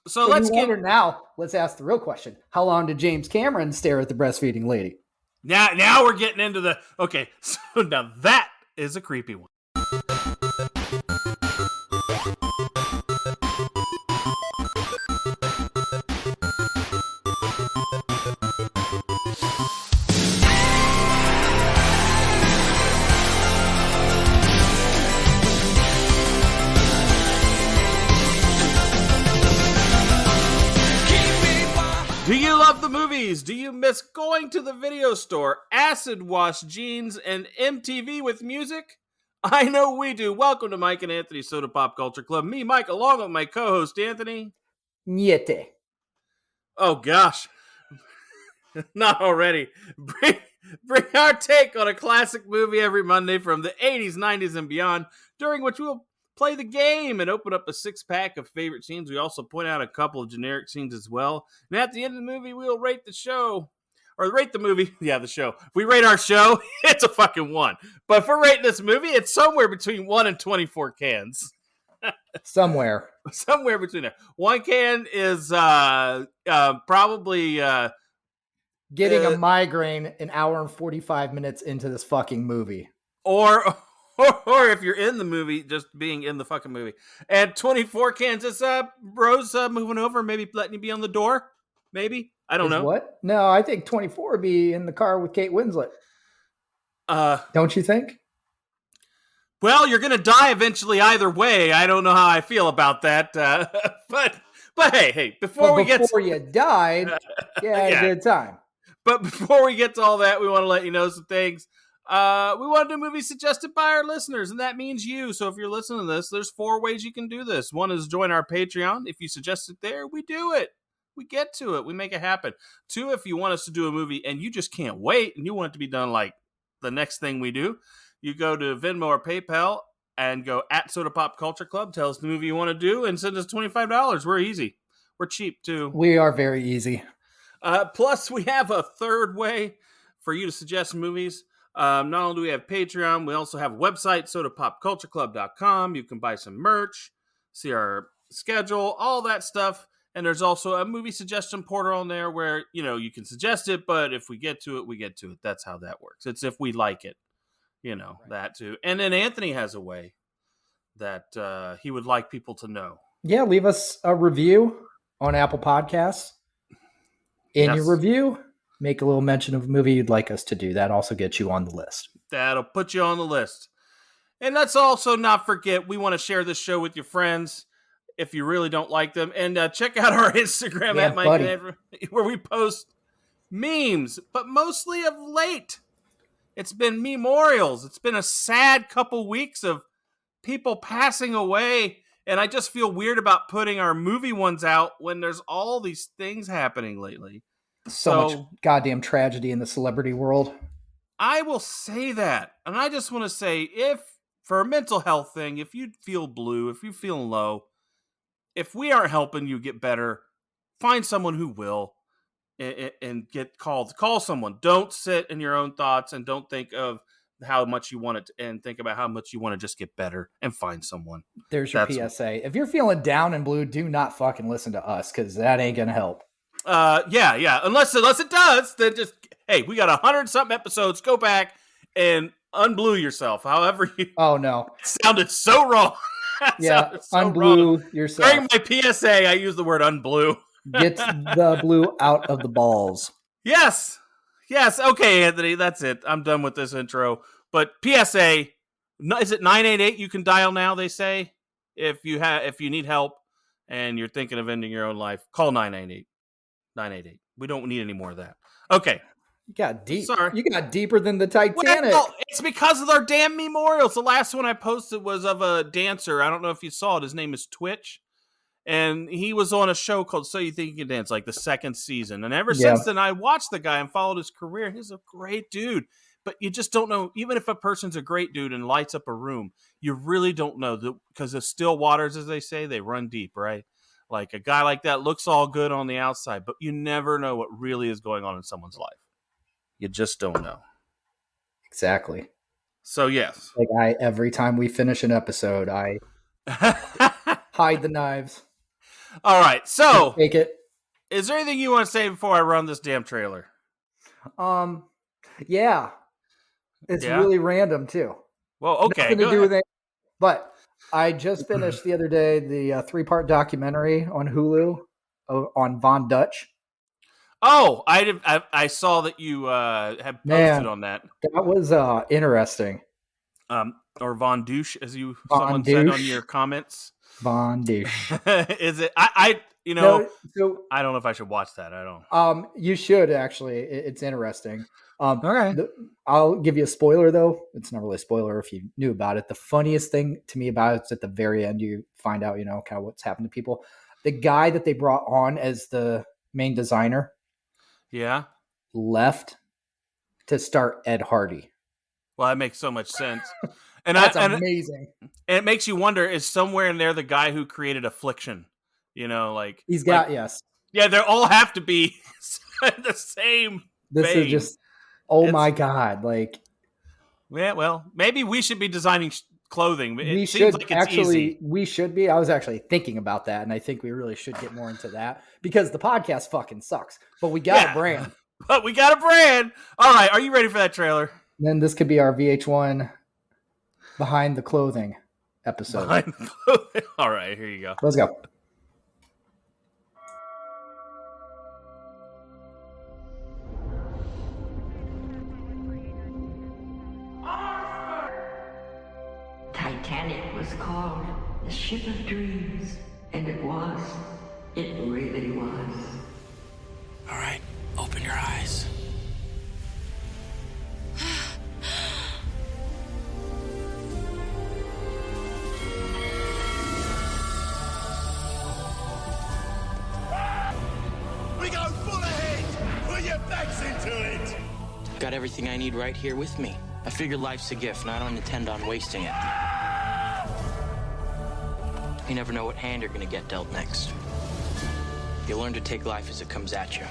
So let's get now. Let's ask the real question: how long did James Cameron stare at the breastfeeding lady? now we're getting into the okay. So now that is a creepy one. Do you love the movies? Do you miss going to the video store, acid wash jeans, and MTV with music? I know we do. Welcome to Mike and Anthony's Soda Pop Culture Club. Me, Mike, along with my co-host, Anthony. Niete. Oh, gosh. Not already. Bring our take on a classic movie every Monday from the 80s, 90s, and beyond, during which we'll play the game and open up a six-pack of favorite scenes. We also point out a couple of generic scenes as well. And at the end of the movie, we'll rate the show. Or rate the movie. Yeah, the show. If we rate our show, it's a fucking 1. But if we're rating this movie, it's somewhere between 1 and 24 cans. Somewhere between there. 1 can is probably... getting a migraine an hour and 45 minutes into this fucking movie. Or if you're in the movie, just being in the fucking movie. And 24 cans is Rose moving over, maybe letting you be on the door. Maybe. I don't know. What? No, I think 24 would be in the car with Kate Winslet. Don't you think? Well, you're going to die eventually either way. I don't know how I feel about that. But hey, before you died, you had a good time. But before we get to all that, we want to let you know some things. We want to do movies suggested by our listeners, and that means you. So if you're listening to this, there's 4 ways you can do this. 1 is join our Patreon. If you suggest it there, we do it. We get to it. We make it happen. 2, if you want us to do a movie and you just can't wait and you want it to be done like the next thing we do, you go to Venmo or PayPal and go at Soda Pop Culture Club. Tell us the movie you want to do and send us $25. We're easy. We're cheap, too. We are very easy. Plus, we have a 3rd way for you to suggest movies. Not only do we have Patreon, we also have a website, sodapopcultureclub.com. You can buy some merch, see our schedule, all that stuff. And there's also a movie suggestion portal on there where, you can suggest it, but if we get to it, we get to it. That's how that works. It's if we like it, right. That too. And then Anthony has a way that he would like people to know. Yeah, leave us a review on Apple Podcasts. In your review, make a little mention of a movie you'd like us to do. That also gets you on the list. That'll put you on the list. And let's also not forget, we want to share this show with your friends if you really don't like them. And check out our Instagram at Mike and Andrew, where we post memes. But mostly of late, it's been memorials. It's been a sad couple weeks of people passing away. And I just feel weird about putting our movie ones out when there's all these things happening lately. So much goddamn tragedy in the celebrity world. I will say that. And I just want to say, if for a mental health thing, if you feel blue, if you feel low, if we aren't helping you get better, find someone who will and get called. Call someone. Don't sit in your own thoughts and don't think of how much you want it and think about how much you want to just get better and find someone. There's your PSA. If you're feeling down and blue, do not fucking listen to us because that ain't going to help. Yeah. Unless it does, then just, hey, we got 100-something episodes. Go back and unblue yourself. However you. Oh, no. It sounded so wrong. Yeah, unblue yourself. During my PSA, I use the word unblue. Get the blue out of the balls. Yes. Okay, Anthony, that's it. I'm done with this intro. But PSA, is it 988 you can dial now, they say? If you need help and you're thinking of ending your own life, call 988. 988. We don't need any more of that. Okay. You got deep. Sorry. You got deeper than the Titanic. Well, it's because of our damn memorials. The last one I posted was of a dancer. I don't know if you saw it. His name is Twitch. And he was on a show called So You Think You Can Dance, like the 2nd season. And ever since then, I watched the guy and followed his career. He's a great dude. But you just don't know, even if a person's a great dude and lights up a room, you really don't know. Because the still waters, as they say, they run deep, right? Like a guy like that looks all good on the outside, but you never know what really is going on in someone's life. You just don't know. Exactly. So, yes. Every time we finish an episode, I hide the knives. All right. So, Take it. is there anything you want to say before I run this damn trailer? Yeah. It's really random too. Well, okay. Nothing to do with it. But I just finished the other day the 3-part documentary on Hulu on Von Dutch. Oh, I saw that you had posted on that. That was interesting. Or Von Douche, as someone said on your comments. Von Douche. Is it? I no, so I don't know if I should watch that. I don't. You should actually. It's interesting. Okay. I'll give you a spoiler though. It's not really a spoiler if you knew about it. The funniest thing to me about it is at the very end you find out, kind of what's happened to people. The guy that they brought on as the main designer, left to start Ed Hardy. Well, that makes so much sense. And that's amazing. And it makes you wonder, is somewhere in there the guy who created Affliction? Like he's got yes. Yeah, they all have to be the same. This vein. Is just my God. Like, yeah, well, maybe we should be designing clothing. It seems like it's easy. We should be. I was actually thinking about that, and I think we really should get more into that because the podcast fucking sucks. But we got a brand. But we got a brand. All right, are you ready for that trailer? Then this could be our VH1 Behind the Clothing episode. Behind the clothing. All right, here you go. Let's go. Titanic was called the ship of dreams, and it was. It really was. All right, open your eyes. We go full ahead! Put your backs into it! Got everything I need right here with me. I figure life's a gift, and I don't intend on wasting it. You never know what hand you're gonna get dealt next. You learn to take life as it comes at you.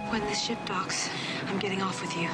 When the ship docks, I'm getting off with you.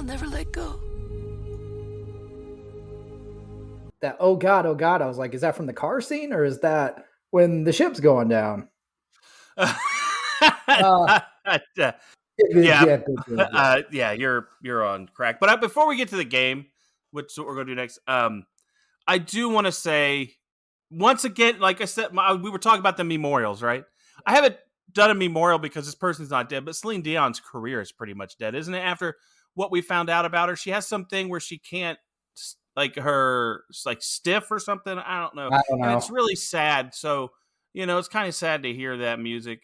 Never let go. That oh God, I was like, is that from the car scene or is that when the ship's going down? You're on crack. But before we get to the game, which is what we're going to do next, I do want to say once again, like I said, we were talking about the memorials, right? I haven't done a memorial because this person's not dead, but Celine Dion's career is pretty much dead, isn't it? After what we found out about her, she has something where she can't, stiff or something. I don't know. And it's really sad. So, it's kind of sad to hear that music.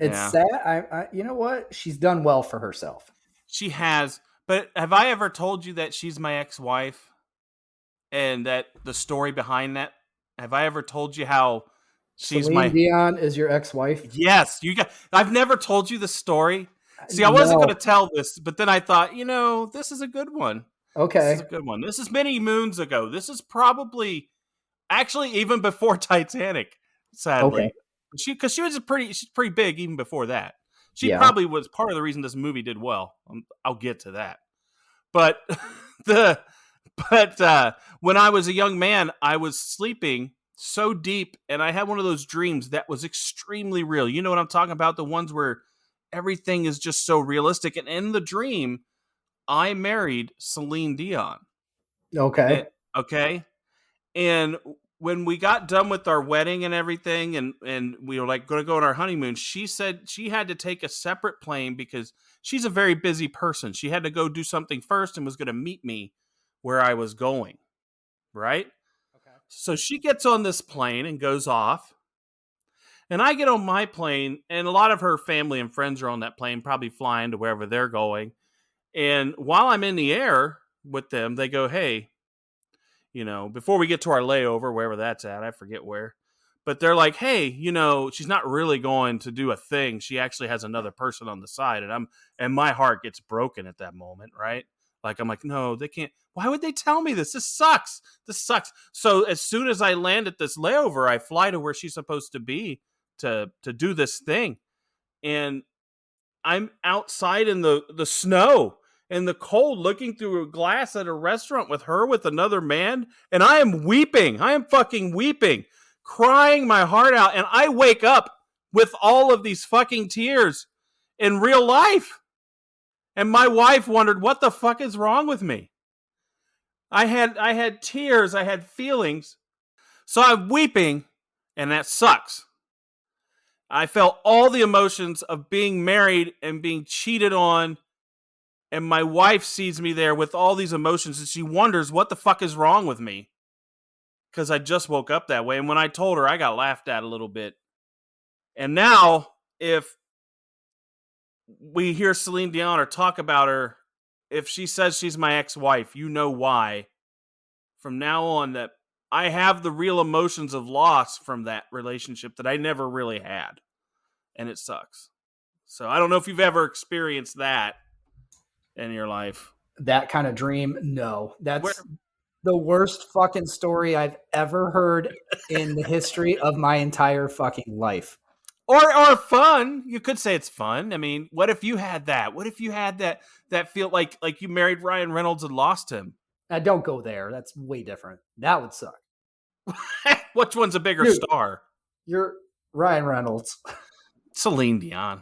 It's sad. I you know what? She's done well for herself. She has. But have I ever told you that she's my ex-wife? And that the story behind that? Have I ever told you how she's Celine Dion is your ex-wife? Yes. I've never told you the story. See, I wasn't going to tell this, but then I thought, this is a good one. Okay. This is a good one. This is many moons ago. This is probably, actually, even before Titanic, sadly. Okay. She's pretty big even before that. She probably was part of the reason this movie did well. I'll get to that. But when I was a young man, I was sleeping so deep, and I had one of those dreams that was extremely real. You know what I'm talking about? The ones where everything is just so realistic. And in the dream, I married Celine Dion. Okay. And when we got done with our wedding and everything, and we were going to go on our honeymoon, she said she had to take a separate plane because she's a very busy person. She had to go do something first and was going to meet me where I was going. Right? Okay. So she gets on this plane and goes off. And I get on my plane, and a lot of her family and friends are on that plane, probably flying to wherever they're going. And while I'm in the air with them, they go, hey, before we get to our layover, wherever that's at, I forget where. But they're like, hey, she's not really going to do a thing. She actually has another person on the side. And my heart gets broken at that moment, right? Like, I'm like, no, they can't. Why would they tell me this? This sucks. So as soon as I land at this layover, I fly to where she's supposed to be to do this thing. And I'm outside in the snow and the cold looking through a glass at a restaurant with her with another man. And I am weeping. I am fucking weeping, crying my heart out. And I wake up with all of these fucking tears in real life. And my wife wondered, what the fuck is wrong with me? I had tears. I had feelings. So I'm weeping, and that sucks. I felt all the emotions of being married and being cheated on. And my wife sees me there with all these emotions, and she wonders what the fuck is wrong with me. Because I just woke up that way. And when I told her, I got laughed at a little bit. And now, if we hear Celine Dion or talk about her, if she says she's my ex-wife, you know why. From now on, that I have the real emotions of loss from that relationship that I never really had. And it sucks. So I don't know if you've ever experienced that in your life. That kind of dream? No. That's the worst fucking story I've ever heard in the history of my entire fucking life. Or fun. You could say it's fun. I mean, what if you had that? What if you had that feel like you married Ryan Reynolds and lost him? Don't go there. That's way different. That would suck. Which one's a bigger star? You're Ryan Reynolds. Celine Dion.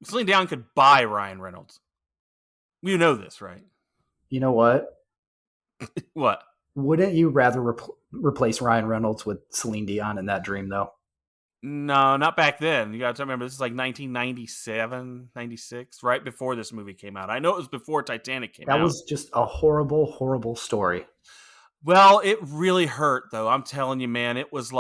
Celine Dion could buy Ryan Reynolds. You know this, right? You know what? What? Wouldn't you rather replace Ryan Reynolds with Celine Dion in that dream, though? No, not back then. You got to remember, this is like 1997, 96, right before this movie came out. I know it was before Titanic came out. That was just a horrible, horrible story. Well, it really hurt, though. I'm telling you, man. It was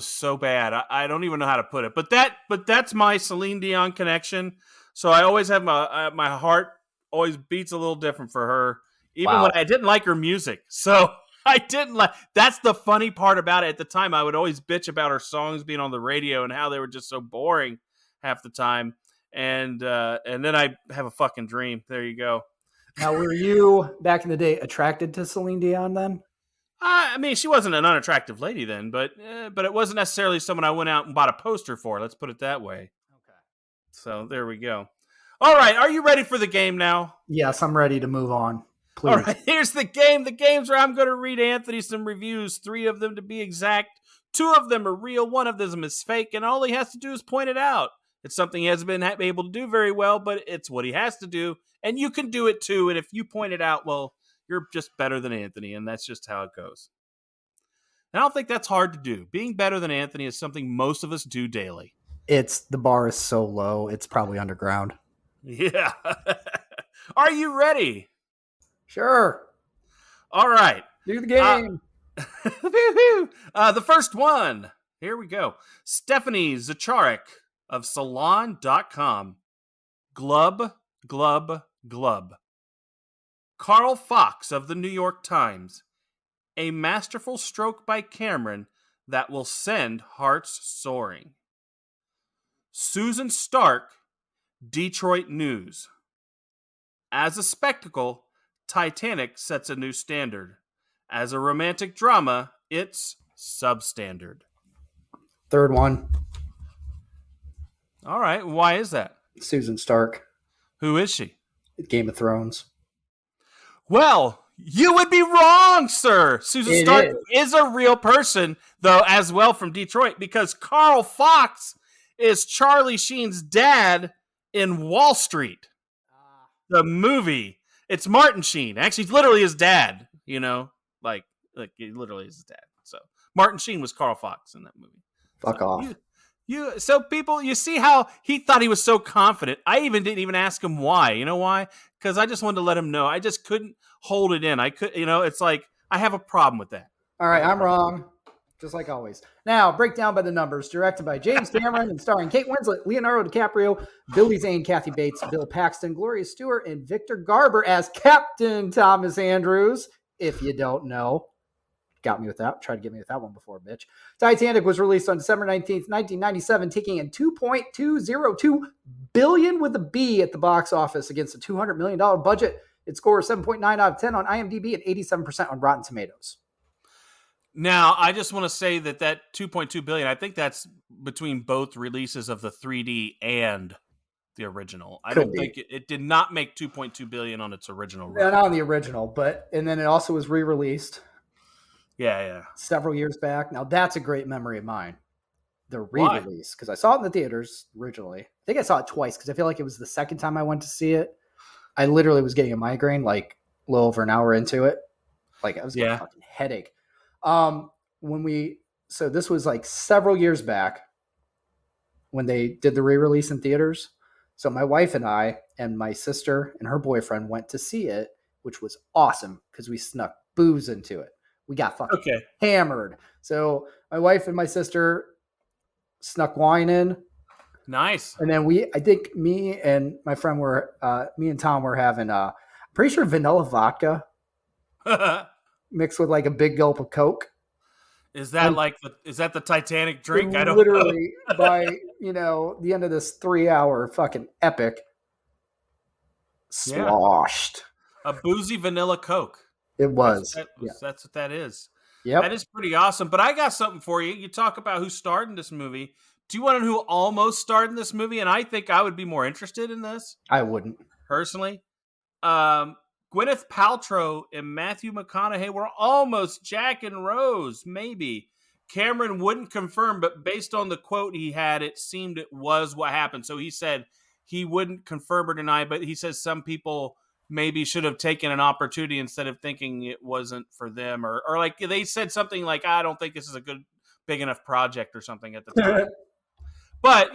so bad. I don't even know how to put it. But that's my Celine Dion connection. So I always have my heart always beats a little different for her, even when I didn't like her music. So I didn't like. That's the funny part about it. At the time, I would always bitch about her songs being on the radio and how they were just so boring half the time. And then I have a fucking dream. There you go. Now, were you back in the day attracted to Celine Dion then? I mean, she wasn't an unattractive lady then, but it wasn't necessarily someone I went out and bought a poster for. Let's put it that way. Okay. So there we go. All right, are you ready for the game now? Yes, I'm ready to move on. Please. All right, here's the game. The game's where I'm going to read Anthony some reviews, 3 of them to be exact. 2 of them are real, 1 of them is fake, and all he has to do is point it out. It's something he hasn't been able to do very well, but it's what he has to do, and you can do it too. And if you point it out, well, you're just better than Anthony, and that's just how it goes. And I don't think that's hard to do. Being better than Anthony is something most of us do daily. The bar is so low, it's probably underground. Yeah. Are you ready? Sure. All right. Do the game. The first one. Here we go. Stephanie Zacharek of Salon.com. Glub, glub, glub. Carl Fox of the New York Times. A masterful stroke by Cameron that will send hearts soaring. Susan Stark, Detroit News. As a spectacle, Titanic sets a new standard. As a romantic drama, it's substandard. Third one. All right. Why is that? Susan Stark. Who is she? Game of Thrones. Well, you would be wrong, sir. Susan Stark is a real person, though, as well, from Detroit, because Carl Fox is Charlie Sheen's dad in Wall Street. The movie. It's Martin Sheen. Actually, it's literally his dad, like he literally is his dad. So Martin Sheen was Carl Fox in that movie. Fuck off. So people, you see how he thought he was so confident. I didn't even ask him why. You know why? Because I just wanted to let him know. I just couldn't hold it in. It's like I have a problem with that. All right, I'm wrong. Just like always. Now, breakdown by the numbers. Directed by James Cameron and starring Kate Winslet, Leonardo DiCaprio, Billy Zane, Kathy Bates, Bill Paxton, Gloria Stewart, and Victor Garber as Captain Thomas Andrews. If you don't know. Got me with that. Tried to get me with that one before, bitch. Titanic was released on December 19th, 1997, taking in $2.202 billion with a B at the box office against a $200 million budget. It scores 7.9 out of 10 on IMDb and 87% on Rotten Tomatoes. Now, I just want to say that 2.2 billion, I think that's between both releases of the 3D and the original. I don't think it did not make 2.2 billion on its original run. Yeah, not on the original, and then it also was re-released. Yeah. Several years back. Now, that's a great memory of mine. The re-release, because I saw it in the theaters originally. I think I saw it twice because I feel like it was the second time I went to see it. I literally was getting a migraine like a little over an hour into it. Like I was getting a fucking headache. So this was like several years back when they did the re-release in theaters. So my wife and I and my sister and her boyfriend went to see it, which was awesome because we snuck booze into it. We got fucking hammered. So my wife and my sister snuck wine in. Nice. And then I think me and my friend me and Tom were having, pretty sure vanilla vodka mixed with like a big gulp of Coke. Is that is that the Titanic drink? I don't literally know. By, the end of this 3-hour fucking epic, sloshed. A boozy vanilla Coke. It was. That's what that is. Yep. That is pretty awesome. But I got something for you. You talk about who starred in this movie. Do you want to know who almost starred in this movie? And I think I would be more interested in this. I wouldn't. Personally. Gwyneth Paltrow and Matthew McConaughey were almost Jack and Rose, maybe. Cameron wouldn't confirm, but based on the quote he had, it seemed it was what happened. So he said he wouldn't confirm or deny, but he says some people maybe should have taken an opportunity instead of thinking it wasn't for them. Or like they said something like, I don't think this is a big enough project or something at the time. But,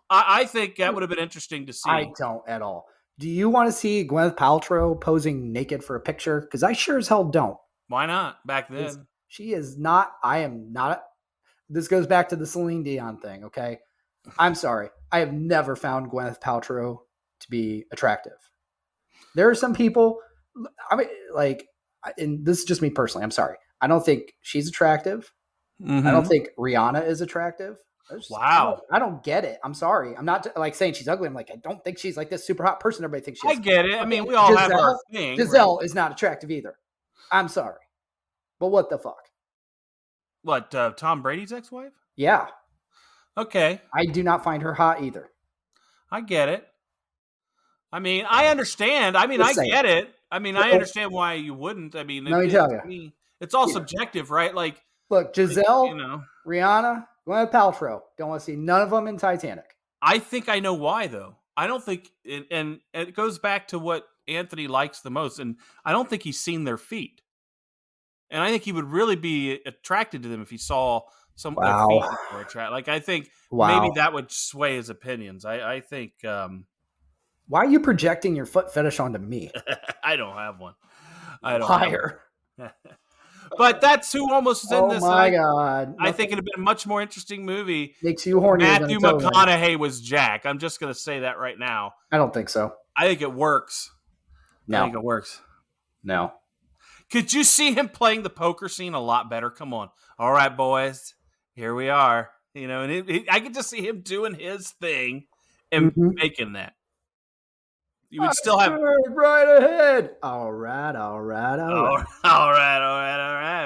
I think that would have been interesting to see. I don't at all. Do you want to see Gwyneth Paltrow posing naked for a picture? Because I sure as hell don't. Why not? Back then. She is not. I am not. This goes back to the Celine Dion thing, okay? I'm sorry. I have never found Gwyneth Paltrow to be attractive. There are some people, and this is just me personally. I'm sorry. I don't think she's attractive. Mm-hmm. I don't think Rihanna is attractive. Wow. I don't get it. I'm sorry. I'm not saying she's ugly. I'm like, I don't think she's like this super hot person everybody thinks she is. I get it. I mean, we all have our thing. Giselle is not attractive either. I'm sorry. But what the fuck? What, Tom Brady's ex-wife? Yeah. Okay. I do not find her hot either. I get it. I mean, I understand. I mean, I get it. I mean, I understand why you wouldn't. I mean, let me tell you. It's all subjective, right? Like, look, Giselle, Rihanna, Gwyneth Paltrow. Don't want to see none of them in Titanic. I think I know why, though. I don't think, and it goes back to what Anthony likes the most, and I don't think he's seen their feet. And I think he would really be attracted to them if he saw some of their feet were attractive. Like, I think maybe that would sway his opinions. I think. Why are you projecting your foot fetish onto me? I don't have one. I don't. Liar. But that's who almost is in this. Oh my god! I think it'd have been a much more interesting movie. Makes you horny. Matthew McConaughey was Jack. I'm just gonna say that right now. I don't think so. I think it works. No. I think it works. No. Could you see him playing the poker scene a lot better? Come on. All right, boys. Here we are. And I could just see him doing his thing and making that. You would still have right ahead. All right,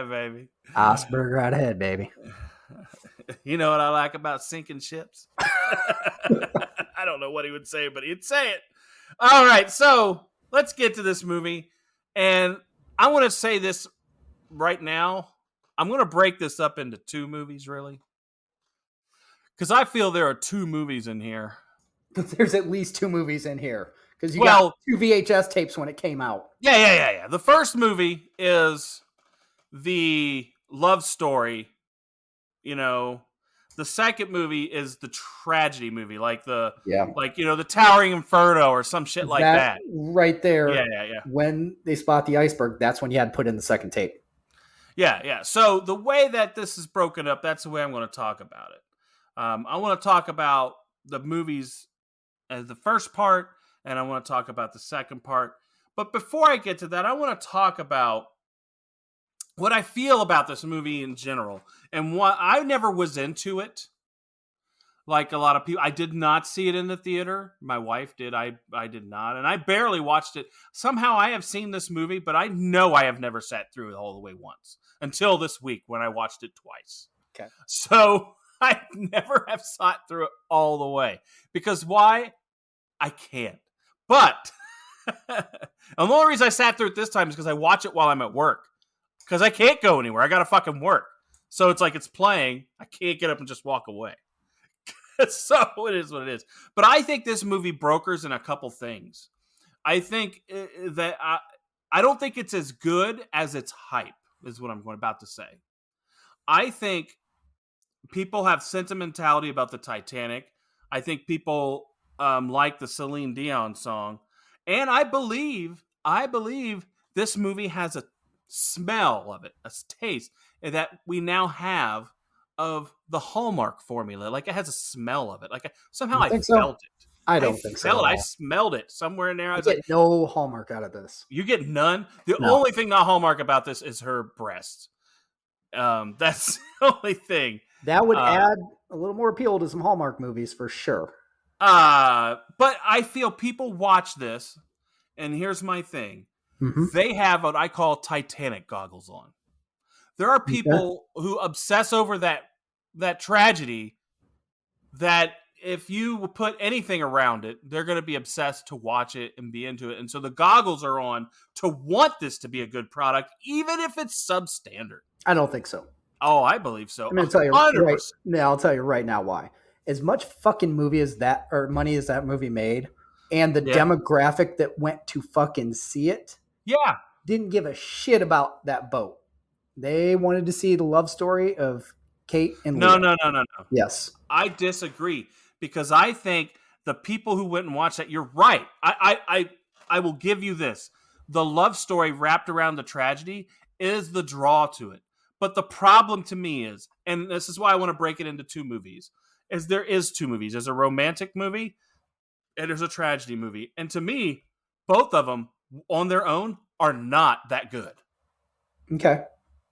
baby. Iceberg right ahead, baby. You know what I like about sinking ships? I don't know what he would say, but he'd say it. All right, so let's get to this movie. And I want to say this right now. I'm going to break this up into two movies, really. Because I feel there are two movies in here. There's at least two movies in here. Because you got two VHS tapes when it came out. Yeah. The first movie is the love story. The second movie is the tragedy movie, like the Towering Inferno or some shit like that. Right there. Yeah. When they spot the iceberg, that's when you had to put in the second tape. Yeah. So the way that this is broken up, that's the way I'm going to talk about it. I want to talk about the movies as the first part, and I want to talk about the second part. But before I get to that, I want to talk about what I feel about this movie in general. And what I never was into it. Like a lot of people, I did not see it in the theater. My wife did. I did not. And I barely watched it. Somehow I have seen this movie, but I know I have never sat through it all the way once until this week when I watched it twice. Okay. So I never have sat through it all the way. Because why? I can't. But and the only reason I sat through it this time is because I watch it while I'm at work. Because I can't go anywhere. I got to fucking work. So it's like it's playing. I can't get up and just walk away. So it is what it is. But I think this movie brokers in a couple things. I think that I don't think it's as good as its hype, is what I'm about to say. I think people have sentimentality about the Titanic. I think people like the Celine Dion song. And I believe this movie has a smell of it, a taste that we now have of the Hallmark formula. Like it has a smell of it. Like somehow I felt it. I don't think so. I smelled it somewhere in there. I was get like, no Hallmark out of this. You get none? The No. only thing not Hallmark about this is her breasts. That's the only thing. That would add a little more appeal to some Hallmark movies for sure. But I feel people watch this, and here's my thing. Mm-hmm. They have what I call Titanic goggles on. There are people who obsess over that tragedy that if you put anything around it, they're going to be obsessed to watch it and be into it. And so the goggles are on to want this to be a good product, even if it's substandard. I don't think so. Oh, I believe so. I'm going to tell you right now. I'll tell you right now why. As much fucking movie as that, or money as that movie made, and the demographic that went to fucking see it, didn't give a shit about that boat. They wanted to see the love story of Kate and Leah. No. Yes. I disagree because I think the people who went and watched that, you're right. I will give you this. The love story wrapped around the tragedy is the draw to it. But the problem to me is, and this is why I want to break it into two movies, is there is two movies. There's a romantic movie and there's a tragedy movie. And to me, both of them on their own are not that good. Okay.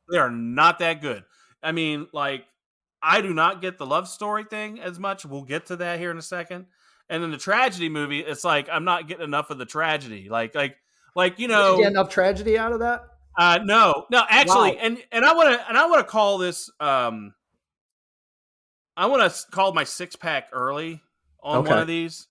They are not that good. I mean, like, I do not get the love story thing as much. We'll get to that here in a second. And in the tragedy movie, it's like I'm not getting enough of the tragedy. Like you know, did you get enough tragedy out of that? No, actually, wow. and I want to call this. I want to call my 6-pack early on one of these.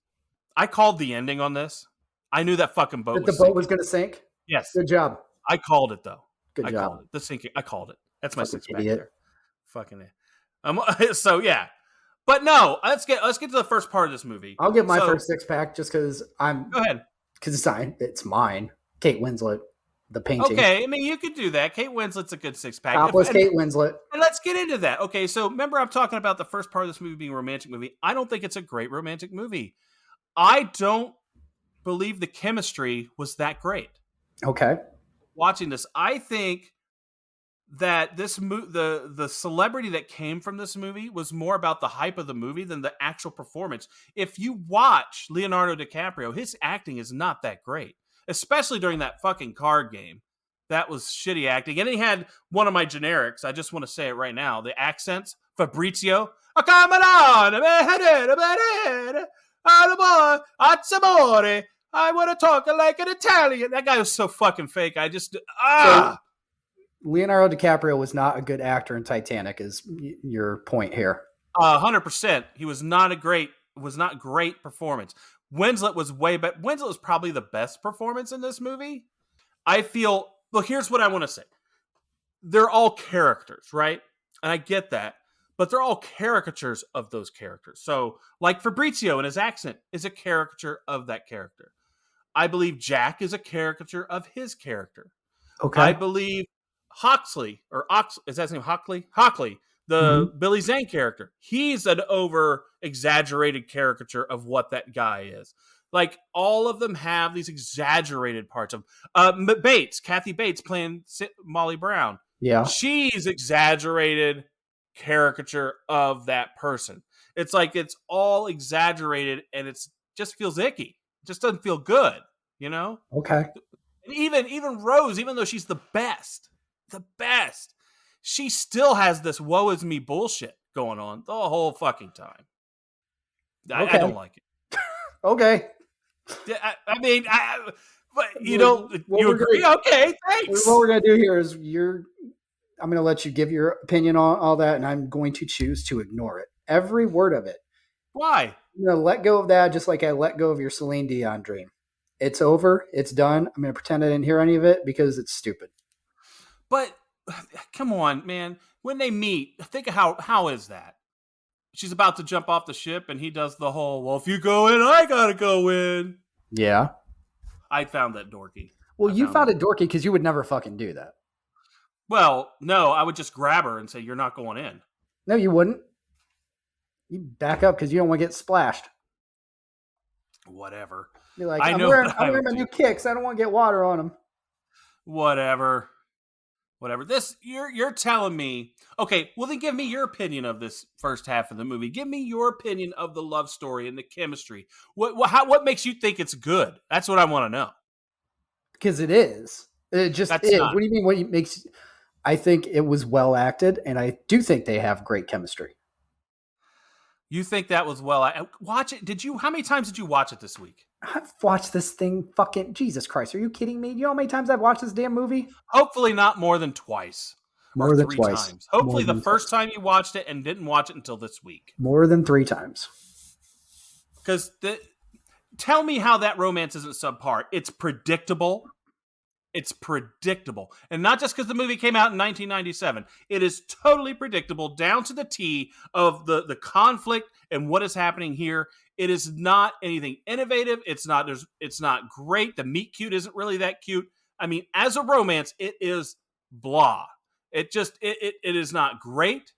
I called the ending on this. I knew that fucking boat. The boat was going to sink. Yes, good job. I called it though. Good job. Called it. The sinking. I called it. That's my 6-pack idiot. there. Fucking. So yeah, but no. Let's get to the first part of this movie. I'll get my first 6-pack just because I'm. Go ahead. Because it's mine. Kate Winslet, the painting. Okay, I mean you could do that. Kate Winslet's a good 6-pack. Topless Kate Winslet. And let's get into that. Okay, so remember I'm talking about the first part of this movie being a romantic movie. I don't think it's a great romantic movie. I don't believe the chemistry was that great. Okay. Watching this, I think that the celebrity that came from this movie was more about the hype of the movie than the actual performance. If you watch Leonardo DiCaprio, his acting is not that great, especially during that fucking card game. That was shitty acting. And he had one of my generics. I just want to say it right now. The accents, Fabrizio. Come on, I want to talk like an Italian. That guy was so fucking fake. I just So Leonardo DiCaprio was not a good actor in Titanic, is your point here. 100%. He was not great performance. Winslet was way better. Winslet was probably the best performance in this movie. I feel, look, here's what I want to say. They're all characters, right? And I get that. But they're all caricatures of those characters. So, like Fabrizio and his accent is a caricature of that character. I believe Jack is a caricature of his character. Okay. I believe Hockley, is that his name Hockley? Hockley, the Billy Zane character. He's an over-exaggerated caricature of what that guy is. Like, all of them have these exaggerated parts of Bates, Kathy Bates playing Molly Brown. Yeah. She's exaggerated caricature of that person. It's like it's all exaggerated and it's just feels icky. It just doesn't feel good, you know? Okay. And even Rose, even though she's the best, she still has this woe is me bullshit going on the whole fucking time. I don't like it. Okay. I mean, but you What- don't. what You we're agree? gonna- Okay, thanks. What we're going to do here is I'm going to let you give your opinion on all that, and I'm going to choose to ignore it. Every word of it. Why? I'm going to let go of that just like I let go of your Celine Dion dream. It's over. It's done. I'm going to pretend I didn't hear any of it because it's stupid. But come on, man. When they meet, think of how is that? She's about to jump off the ship, and he does the whole, well, if you go in, I gotta go in. Yeah. I found that dorky. Well, you found it dorky because you would never fucking do that. Well, no, I would just grab her and say, you're not going in. No, you wouldn't. You back up because you don't want to get splashed. Whatever. You're like, I I'm know wearing what I my would new do. kicks. I don't want to get water on them. Whatever. This you're telling me. Okay, well then give me your opinion of this first half of the movie. Give me your opinion of the love story and the chemistry. What makes you think it's good? That's what I want to know. Because it is. It just That's is. not. What do you mean? What makes? I think it was well acted, and I do think they have great chemistry. You think that was watch it? Did you? How many times did you watch it this week? I've watched this thing fucking Jesus Christ. Are you kidding me? You know how many times I've watched this damn movie? Hopefully not more than twice. More or than 3 twice. times. Hopefully More the than first twice. time you watched it and didn't watch it until this week. More than 3 times. Because tell me how that romance isn't subpar. It's predictable. It's predictable. And not just because the movie came out in 1997. It is totally predictable down to the T of the conflict and what is happening here. It is not anything innovative. It's not great. The meet cute isn't really that cute. I mean, as a romance, it is blah. It is not great.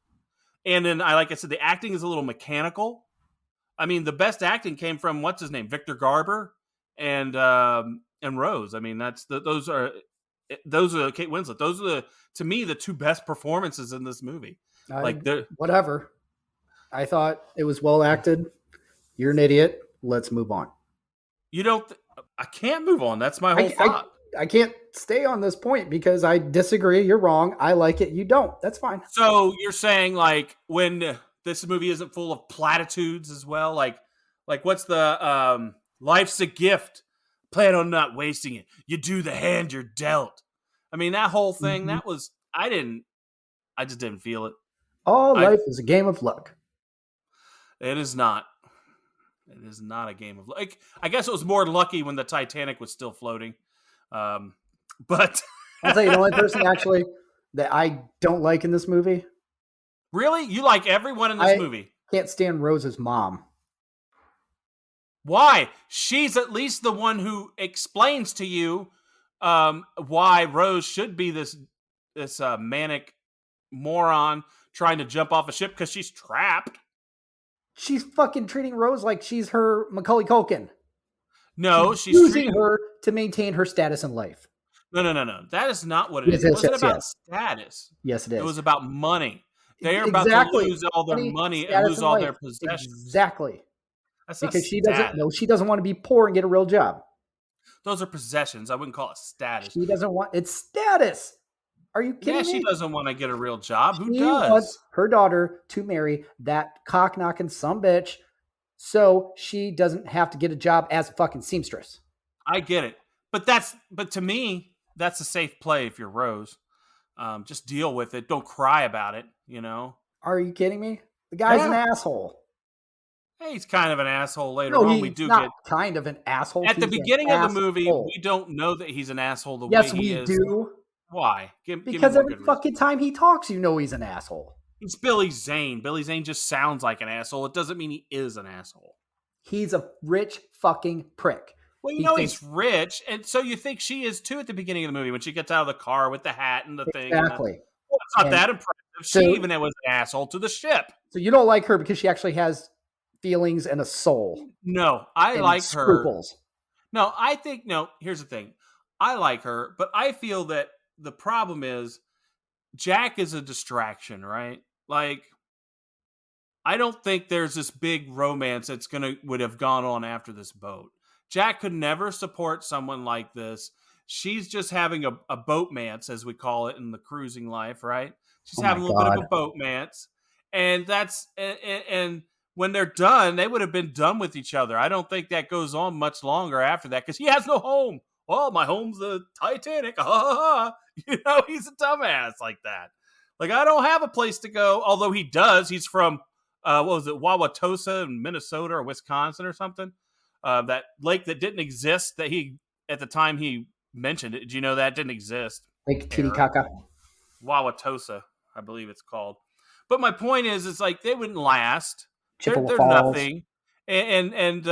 And then like I said, the acting is a little mechanical. I mean, the best acting came from what's his name, Victor Garber and Rose. I mean, those are Kate Winslet. Those are to me the 2 best performances in this movie. Whatever. I thought it was well acted. You're an idiot. Let's move on. You don't. I can't move on. That's my whole thought. I can't stay on this point because I disagree. You're wrong. I like it. You don't. That's fine. So you're saying like when this movie isn't full of platitudes as well? Like what's the life's a gift. Plan on not wasting it. You do the hand you're dealt. I mean, that whole thing, that was, I just didn't feel it. All life is a game of luck. It is not. It is not a game of luck. I guess it was more lucky when the Titanic was still floating. But I'll tell you, the only person actually that I don't like in this movie. Really? You like everyone in this movie? Can't stand Rose's mom. Why? She's at least the one who explains to you why Rose should be this manic moron trying to jump off a ship because she's trapped. She's fucking treating Rose like she's her Macaulay Culkin. No, she's using her to maintain her status in life. No. That is not what it is. It wasn't about status. Yes, it is. It was about money. They are about to lose all their money and lose all their possessions. Exactly. That's because she doesn't want to be poor and get a real job. Those are possessions. I wouldn't call it status. She doesn't want it's status. Are you kidding me? Yeah, she doesn't want to get a real job. Who she does? Wants her daughter to marry that cock knocking sumbitch, so she doesn't have to get a job as a fucking seamstress. I get it, but to me, that's a safe play if you're Rose. Just deal with it. Don't cry about it. You know. Are you kidding me? The guy's an asshole. Hey, he's kind of an asshole later on. We do get kind of an asshole. At the beginning of the movie, we don't know that he's an asshole the way he is. Yes, we do. Why? Because every fucking time he talks, you know he's an asshole. He's Billy Zane. Billy Zane just sounds like an asshole. It doesn't mean he is an asshole. He's a rich fucking prick. Well, he's rich, and so you think she is too at the beginning of the movie when she gets out of the car with the hat and the thing. Exactly. Well, it's not that impressive. She even was an asshole to the ship. So you don't like her because she actually has feelings and a soul. No, I like scruples. her. No, I think, here's the thing. I like her, but I feel that the problem is Jack is a distraction, right? Like, I don't think there's this big romance that's would have gone on after this boat. Jack could never support someone like this. She's just having a boatmance, as we call it in the cruising life, right? She's Oh my having a little bit of God. a boatmance, and and when they're done, they would have been done with each other. I don't think that goes on much longer after that because he has no home. Oh, my home's the Titanic. You know, he's a dumbass like that. Like, I don't have a place to go, although he does. He's from what was it, Wauwatosa in Minnesota or Wisconsin or something? That lake that didn't exist that he at the time he mentioned it. Did you know that didn't exist? Like Titicaca. Wauwatosa, I believe it's called. But my point is, it's like they wouldn't last. Chippewa They're Falls. nothing, and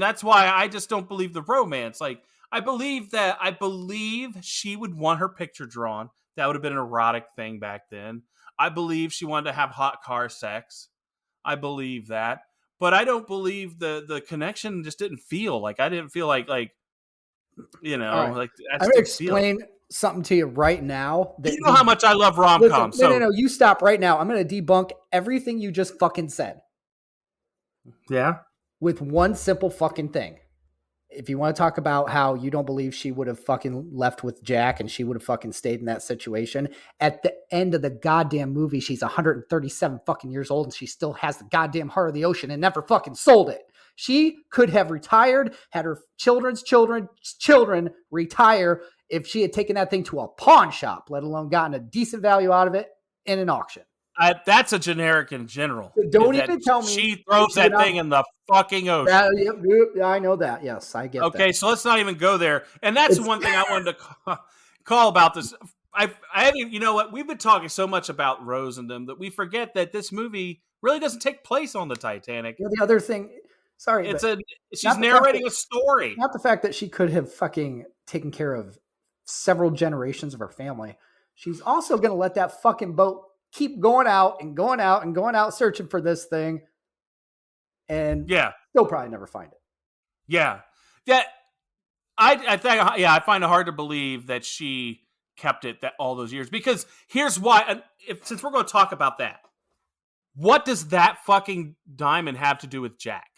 that's why I just don't believe the romance. Like I believe she would want her picture drawn. That would have been an erotic thing back then. I believe she wanted to have hot car sex. I believe that. But I don't believe the connection just didn't feel like I didn't feel like you know, All right. like I I'm just going to didn't feel it. explain something to you right now. That You know how much I love rom-coms. Listen, no, you stop right now. I'm going to debunk everything you just fucking said Yeah. with one simple fucking thing. If you want to talk about how you don't believe she would have fucking left with Jack and she would have fucking stayed in that situation, at the end of the goddamn movie, she's 137 fucking years old and she still has the goddamn heart of the ocean and never fucking sold it. She could have retired, had her children's children retire if she had taken that thing to a pawn shop, let alone gotten a decent value out of it in an auction. That's a generic in general. Don't even tell me she throws that thing in the fucking ocean. I know that. Yes, I get that. Okay, so let's not even go there. And that's one thing I wanted to call about this. I haven't. You know what? We've been talking so much about Rose and them that we forget that this movie really doesn't take place on the Titanic. You know, the other thing. Sorry, she's narrating a story. Not the fact that she could have fucking taken care of several generations of her family. She's also going to let that fucking boat keep going out and going out and going out searching for this thing. And still probably never find it. Yeah. I find it hard to believe that she kept it all those years because here's why. Since we're going to talk about that, what does that fucking diamond have to do with Jack?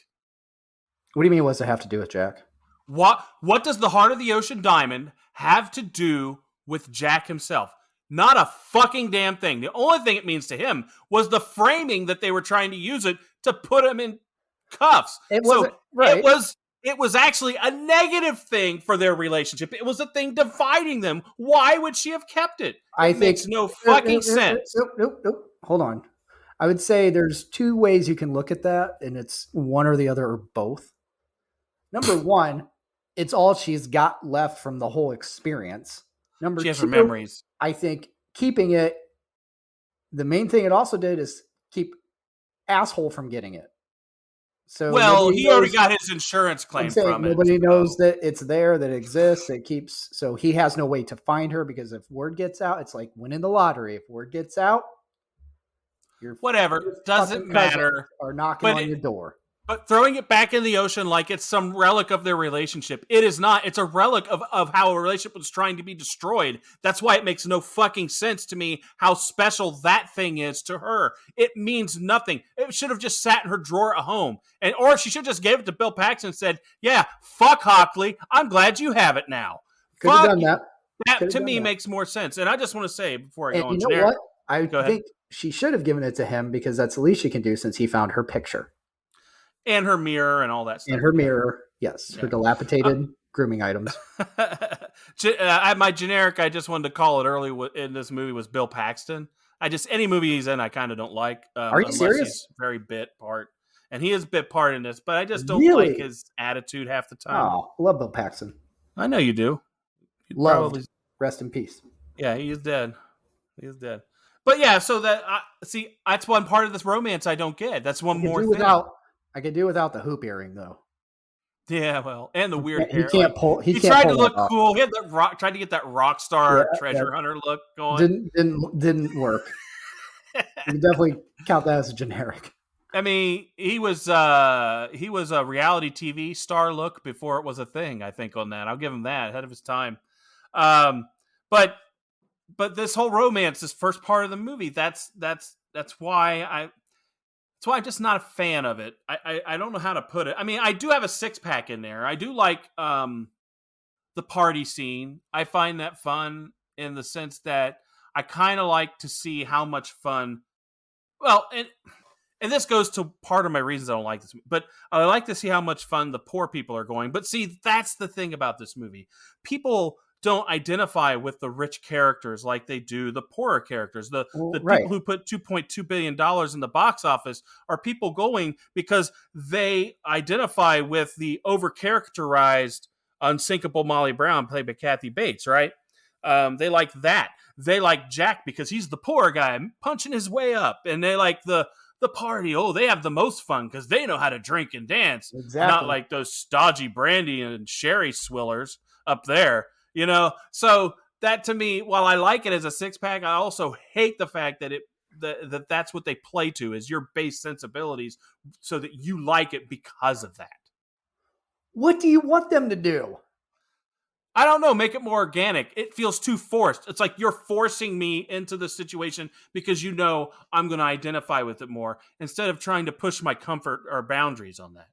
What do you mean? What does it have to do with Jack? What does the heart of the ocean diamond have to do with Jack himself? Not a fucking damn thing. The only thing it means to him was the framing that they were trying to use it to put him in cuffs. It was actually a negative thing for their relationship. It was a thing dividing them. Why would she have kept it? It makes no fucking sense. Nope. Hold on. I would say there's two ways you can look at that, and it's one or the other or both. Number one, it's all she's got left from the whole experience. Number she has two, her memories. I think keeping it, the main thing it also did is keep asshole from getting it. So he already got his insurance claim from it. Nobody knows that it's there, that it exists. It keeps, so he has no way to find her because if word gets out, it's like winning the lottery. If word gets out, whatever, doesn't matter. Are knocking on your door. But throwing it back in the ocean like it's some relic of their relationship. It is not. It's a relic of how a relationship was trying to be destroyed. That's why it makes no fucking sense to me how special that thing is to her. It means nothing. It should have just sat in her drawer at home. Or she should just gave it to Bill Paxton and said, yeah, fuck Hockley. I'm glad you have it now. Could have done that. That to me makes more sense. And I just want to say before I go on you know what? I think she should have given it to him because that's the least she can do since he found her picture. And her mirror and all that stuff. And her mirror, yes. Her dilapidated grooming items. My generic, I just wanted to call it early in this movie was Bill Paxton. Any movie he's in, I kind of don't like. Are you serious? He's very bit part. And he is bit part in this, but I just don't like his attitude half the time. Oh, love Bill Paxton. I know you do. Loved. Rest in peace. Yeah, he is dead. But yeah, so that's one part of this romance I don't get. That's one more thing. I could do without the hoop earring though. Yeah, well, and the weird hair. He tried to look cool. He had tried to get that rock star treasure hunter look going. Didn't work. You definitely count that as a generic. I mean, he was a reality TV star look before it was a thing. I think on that, I'll give him that, ahead of his time. But but this whole romance, this first part of the movie, that's why I'm just not a fan of it. I don't know how to put it. I mean, I do have a 6-pack in there. I do like the party scene. I find that fun in the sense that I kind of like to see how much fun. Well, and this goes to part of my reasons I don't like this movie, but I like to see how much fun the poor people are going. But see, that's the thing about this movie. People don't identify with the rich characters like they do the poorer characters. The people who put $2.2 billion in the box office are people going because they identify with the over-characterized, unsinkable Molly Brown, played by Kathy Bates, right? They like that. They like Jack because he's the poor guy punching his way up. And they like the party. Oh, they have the most fun because they know how to drink and dance. Exactly. Not like those stodgy brandy and sherry swillers up there, you know? So that to me, while I like it as a 6-pack, I also hate the fact that that's what they play to is your base sensibilities so that you like it because of that. What do you want them to do? I don't know. Make it more organic. It feels too forced. It's like you're forcing me into the situation because you know I'm going to identify with it more instead of trying to push my comfort or boundaries on that.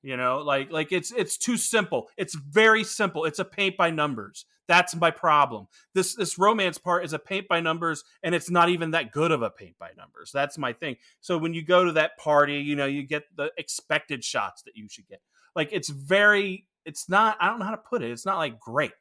You know, like it's too simple. It's very simple. It's a paint by numbers. That's my problem. This romance part is a paint by numbers, and it's not even that good of a paint by numbers. That's my thing. So when you go to that party, you know, you get the expected shots that you should get. Like it's not, I don't know how to put it. It's not like great.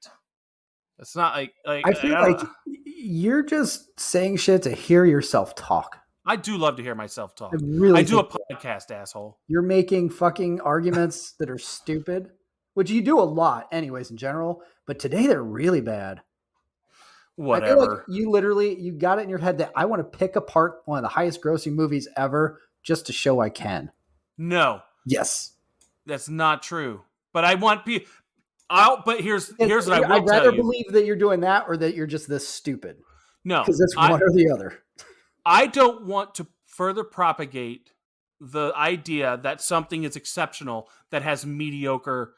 It's not like I feel like you're just saying shit to hear yourself talk. I do love to hear myself talk. I do a podcast, asshole. You're making fucking arguments that are stupid, which you do a lot anyways in general, but today they're really bad. Whatever. I feel like you got it in your head that I want to pick apart one of the highest grossing movies ever just to show I can. No. Yes. That's not true. But I want people. But here's what I will tell you. I'd rather believe that you're doing that or that you're just this stupid. No, because it's one or the other. I don't want to further propagate the idea that something is exceptional that has mediocre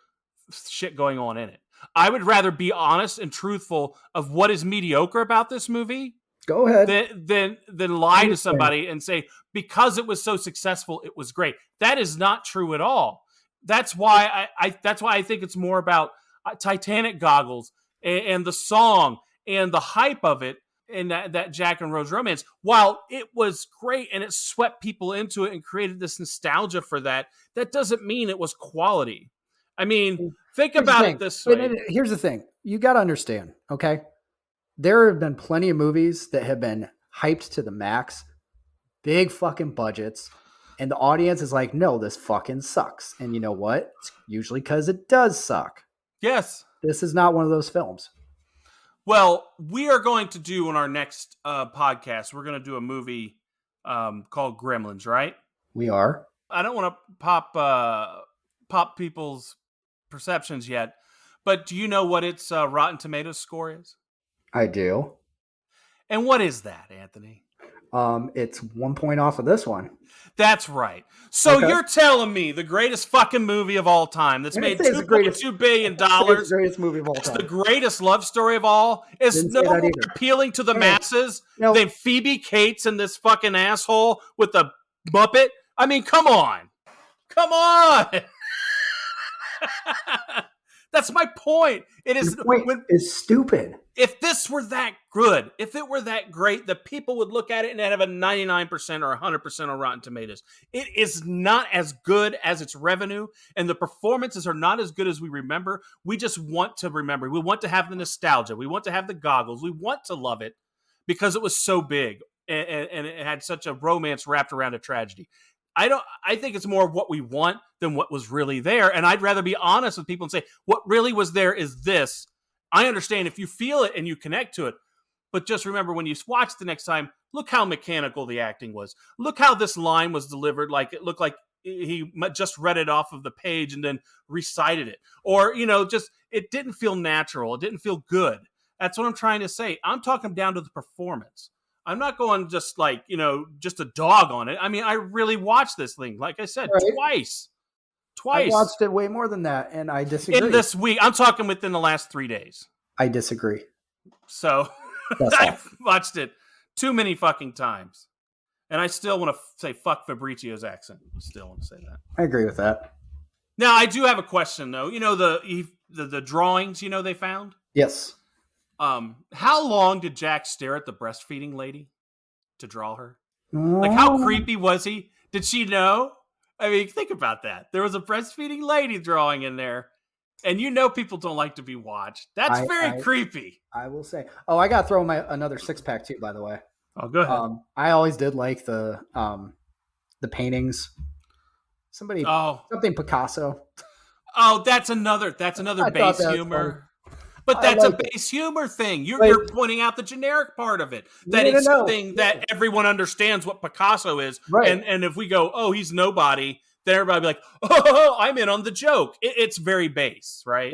shit going on in it. I would rather be honest and truthful of what is mediocre about this movie. Go ahead. Than lie to somebody and say because it was so successful, it was great. That is not true at all. That's why I think it's more about Titanic goggles and the song and the hype of it and that Jack and Rose romance. While it was great and it swept people into it and created this nostalgia for that, that doesn't mean it was quality. I mean, think about it this way. Here's the thing. You got to understand, okay? There have been plenty of movies that have been hyped to the max, big fucking budgets, and the audience is like, no, this fucking sucks. And you know what? It's usually because it does suck. Yes. This is not one of those films. Well, we are going to do on our next podcast, we're going to do a movie called Gremlins, right? We are. I don't want to pop people's perceptions yet, but do you know what its Rotten Tomatoes score is? I do. And what is that, Anthony? It's 1 point off of this one. That's right. So you're telling me the greatest fucking movie of all time that's made $2.2 billion. It's the greatest movie of all time. It's the greatest love story of all. It's no more appealing to the masses than Phoebe Cates and this fucking asshole with the Muppet. I mean, come on. Come on. That's my point. It is is stupid. If this were that good, if it were that great, the people would look at it and have a 99% or 100% on Rotten Tomatoes. It is not as good as its revenue, and the performances are not as good as we remember. We just want to remember. We want to have the nostalgia. We want to have the goggles. We want to love it because it was so big and it had such a romance wrapped around a tragedy. I think it's more of what we want than what was really there. And I'd rather be honest with people and say, what really was there is this. I understand if you feel it and you connect to it, but just remember when you watch the next time, look how mechanical the acting was. Look how this line was delivered. Like it looked like he just read it off of the page and then recited it. Or, just, it didn't feel natural. It didn't feel good. That's what I'm trying to say. I'm talking down to the performance. I'm not going just like, just a dog on it. I mean, I really watched this thing, like I said, twice. I watched it way more than that, and I disagree. In this week, I'm talking within the last 3 days. I disagree. So, I've watched it too many fucking times. And I still want to say fuck Fabrizio's accent. Still want to say that. I agree with that. Now, I do have a question, though. You know, the drawings, they found? Yes. How long did Jack stare at the breastfeeding lady to draw her? Like, how creepy was he? Did she know? I mean, think about that. There was a breastfeeding lady drawing in there, and people don't like to be watched. That's very creepy. I will say. Oh, I got to throw another 6-pack too, by the way. Oh, go ahead. I always did like the paintings. Something Picasso. Oh, that's another base humor. But that's a base humor thing. You're pointing out the generic part of it. That it's something that everyone understands what Picasso is. Right. And if we go, oh, he's nobody, then everybody will be like, oh, I'm in on the joke. It's very base, right?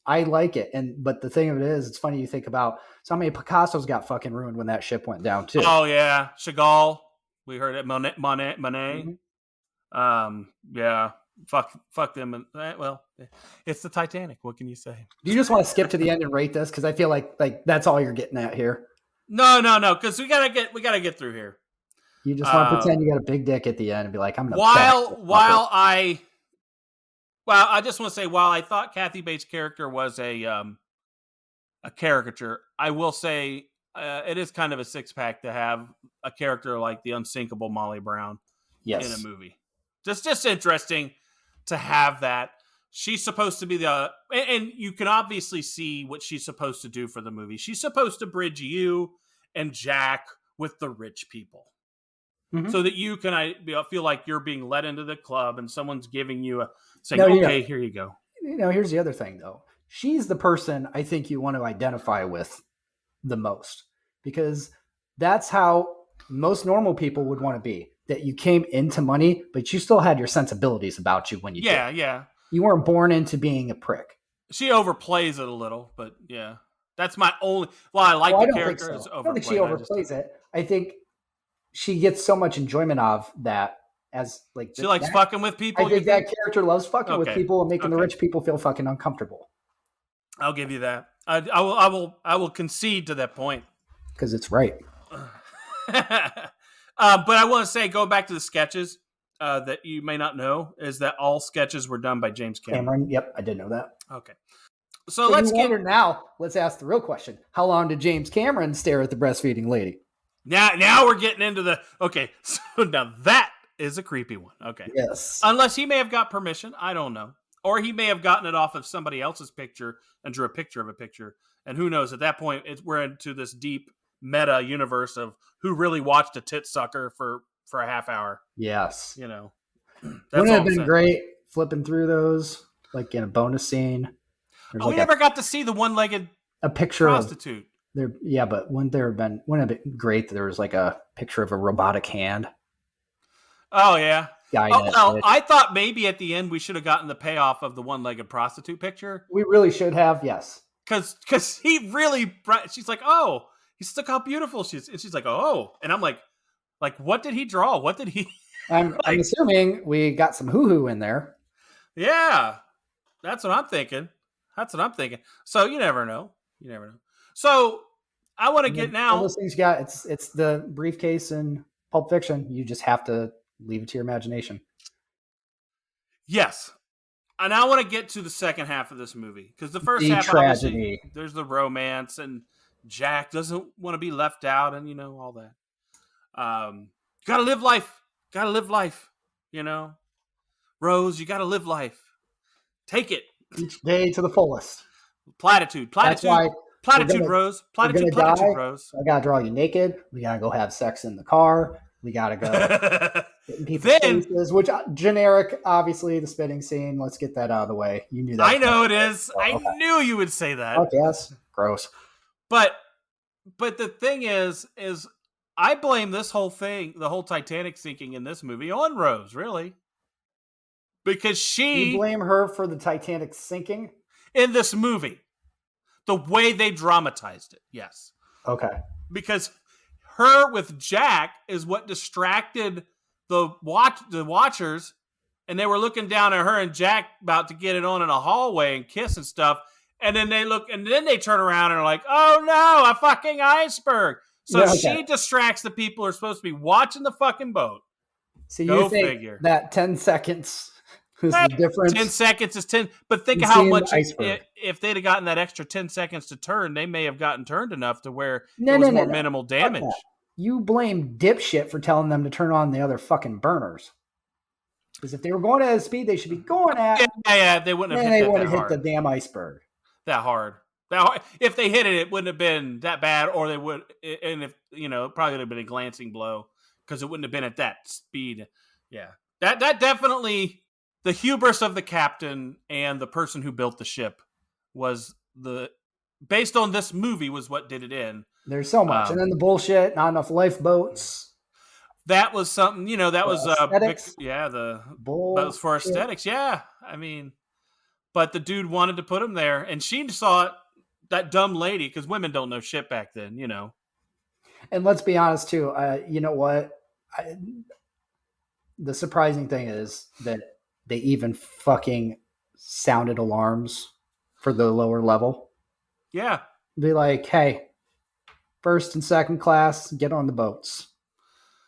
I like it. But the thing of it is, it's funny you think about so many Picassos got fucking ruined when that ship went down too. Oh yeah. Chagall. We heard it. Monet. Mm-hmm. Yeah. Fuck them. Well, it's the Titanic. What can you say? Do you just want to skip to the end and rate this? Because I feel like that's all you're getting at here. No. Because we gotta get through here. You just want to pretend you got a big dick at the end and be like, I'm gonna. I just want to say, while I thought Kathy Bates' character was a caricature, I will say it is kind of a 6-pack to have a character like the unsinkable Molly Brown in a movie. Just interesting to have that. She's supposed to be and you can obviously see what she's supposed to do for the movie. She's supposed to bridge you and Jack with the rich people. Mm-hmm. So that you can feel like you're being led into the club and someone's giving you here you go. Here's the other thing though. She's the person I think you want to identify with the most, because that's how most normal people would want to be. That you came into money, but you still had your sensibilities about you when you did. Yeah. You weren't born into being a prick. She overplays it a little, but yeah. That's my only... Well, I like the character. I don't think she overplays it. I think she gets so much enjoyment of that as like... She likes fucking with people? I think that character loves fucking with people and making the rich people feel fucking uncomfortable. I'll give you that. I will concede to that point. Because it's right. But I want to say, go back to the sketches that you may not know, is that all sketches were done by James Cameron. Yep, I did know that. Okay. So let's ask the real question. How long did James Cameron stare at the breastfeeding lady? Now we're getting into the... Okay, so now that is a creepy one. Okay. Yes. Unless he may have got permission. I don't know. Or he may have gotten it off of somebody else's picture and drew a picture of a picture. And who knows? At that point, we're into this deep meta universe of who really watched a tit sucker for a half hour. Yes. That's wouldn't it have been great flipping through those like in a bonus scene? We never got to see the one-legged prostitute. But wouldn't it have been great that there was like a picture of a robotic hand? Oh yeah. I thought maybe at the end we should have gotten the payoff of the one-legged prostitute picture. We really should have, yes. Because he really... She's like, oh... He's like, how beautiful she is. And she's like, oh. And I'm like, what did he draw? What did he... I'm assuming we got some hoo-hoo in there. Yeah. That's what I'm thinking. So you never know. So I want to get now... All those things you got, it's the briefcase in Pulp Fiction. You just have to leave it to your imagination. Yes. And I want to get to the second half of this movie. Because the first half, tragedy. There's the romance and... Jack doesn't want to be left out and, all that. Gotta live life. Rose, you gotta live life. Take it. Each day to the fullest. Platitude, Rose. Platitude, Rose. I gotta draw you naked. We gotta go have sex in the car. We gotta go get in people's faces, which generic, obviously, the spitting scene. Let's get that out of the way. You knew that. I know it is. Oh, okay. I knew you would say that. Oh, yes. Gross. But the thing is I blame this whole thing, the whole Titanic sinking in this movie, on Rose, really. Because You blame her for the Titanic sinking? In this movie. The way they dramatized it, yes. Okay. Because her with Jack is what distracted the watchers, and they were looking down at her and Jack about to get it on in a hallway and kiss and stuff. And then they look, and then they turn around and are like, "Oh no, a fucking iceberg!" So she distracts the people who are supposed to be watching the fucking boat. So Go you think figure. that 10 seconds was the difference? 10 seconds is 10. But think of how much, if they'd have gotten that extra 10 seconds to turn, they may have gotten turned enough to where it was more minimal damage. You blame dipshit for telling them to turn on the other fucking burners. Because if they were going at a speed they should be going at, they wouldn't have hit the damn iceberg that hard. If they hit it, it wouldn't have been that bad, or they would, and if it probably would have been a glancing blow because it wouldn't have been at that speed. Yeah, that definitely, the hubris of the captain and the person who built the ship was based on this movie was what did it in. There's so much, and then the bullshit, not enough lifeboats. That was something, that was aesthetics. that was for aesthetics. Yeah, I mean, but the dude wanted to put him there, and she saw it. That dumb lady, because women don't know shit back then, And let's be honest too. You know what? The surprising thing is that they even fucking sounded alarms for the lower level. Yeah, be like, "Hey, first and second class, get on the boats."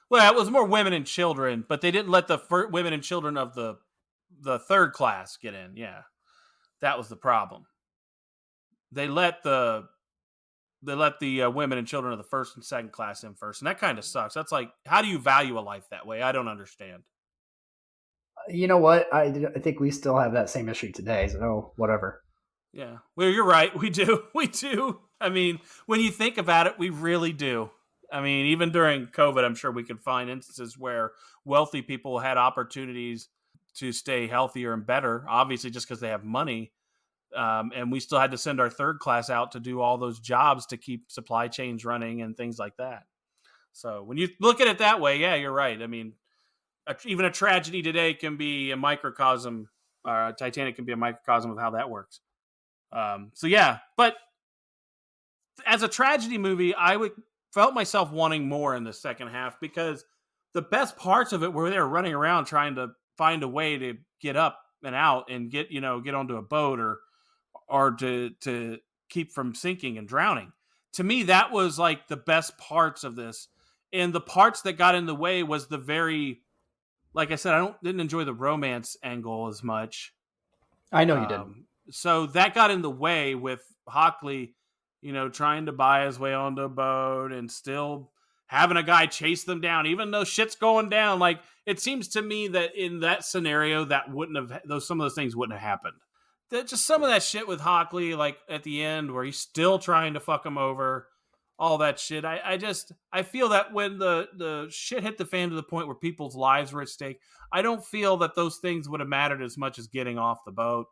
Well, it was more women and children, but they didn't let the women and children of the third class get in. Yeah, that was the problem. They let the women and children of the first and second class in first, and that kind of sucks. That's like, how do you value a life that way? I don't understand. You know what? I think we still have that same issue today. So whatever. Yeah, well, you're right. We do. We do. I mean, when you think about it, we really do. I mean, even during COVID, I'm sure we could find instances where wealthy people had opportunities to stay healthier and better, obviously just because they have money. And we still had to send our third class out to do all those jobs to keep supply chains running and things like that. So when you look at it that way, yeah, you're right. I mean, even a tragedy today can be a microcosm. Titanic can be a microcosm of how that works. So yeah, but as a tragedy movie, felt myself wanting more in the second half, because the best parts of it were they were running around trying to find a way to get up and out and get onto a boat or to keep from sinking and drowning. To me, that was like the best parts of this. And the parts that got in the way was the very, like I said, didn't enjoy the romance angle as much. I know you didn't. So that got in the way with Hockley, trying to buy his way onto a boat and still having a guy chase them down, even though shit's going down. Like, it seems to me that in that scenario, that wouldn't have, some of those things wouldn't have happened. Just some of that shit with Hockley, like at the end where he's still trying to fuck him over, all that shit. I feel that when the shit hit the fan to the point where people's lives were at stake, I don't feel that those things would have mattered as much as getting off the boat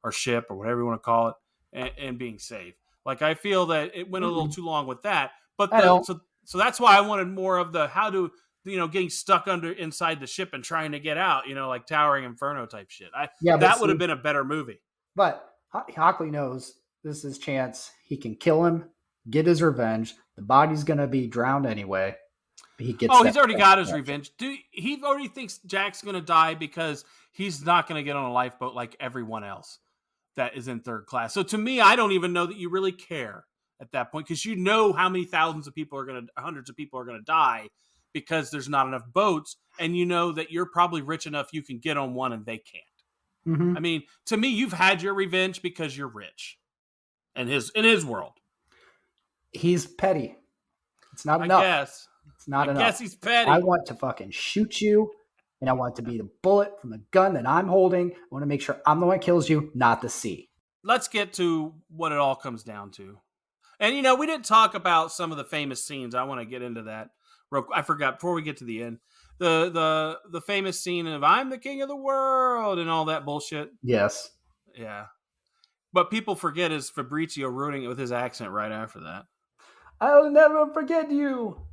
or ship or whatever you want to call it and being safe. Like, I feel that it went a little too long with that. But so that's why I wanted more of the getting stuck inside the ship and trying to get out, like Towering Inferno type shit. That would have been a better movie. But Hockley knows this is his chance. He can kill him, get his revenge. The body's going to be drowned anyway. He's already got his revenge. He already thinks Jack's going to die because he's not going to get on a lifeboat like everyone else that is in third class. So to me, I don't even know that you really care at that point, because how many hundreds of people are going to die because there's not enough boats, and that you're probably rich enough you can get on one and they can't. Mm-hmm. I mean, to me, you've had your revenge because you're rich. In his world. He's petty. It's not enough. I guess. It's not enough. I guess he's petty. I want to fucking shoot you, and I want it to be the bullet from the gun that I'm holding. I want to make sure I'm the one that kills you, not the sea. Let's get to what it all comes down to. And, we didn't talk about some of the famous scenes. I want to get into that. I forgot, before we get to the end, the famous scene of "I'm the king of the world" and all that bullshit. Yes. Yeah. But people forget is Fabrizio ruining it with his accent right after that. "I'll never forget you.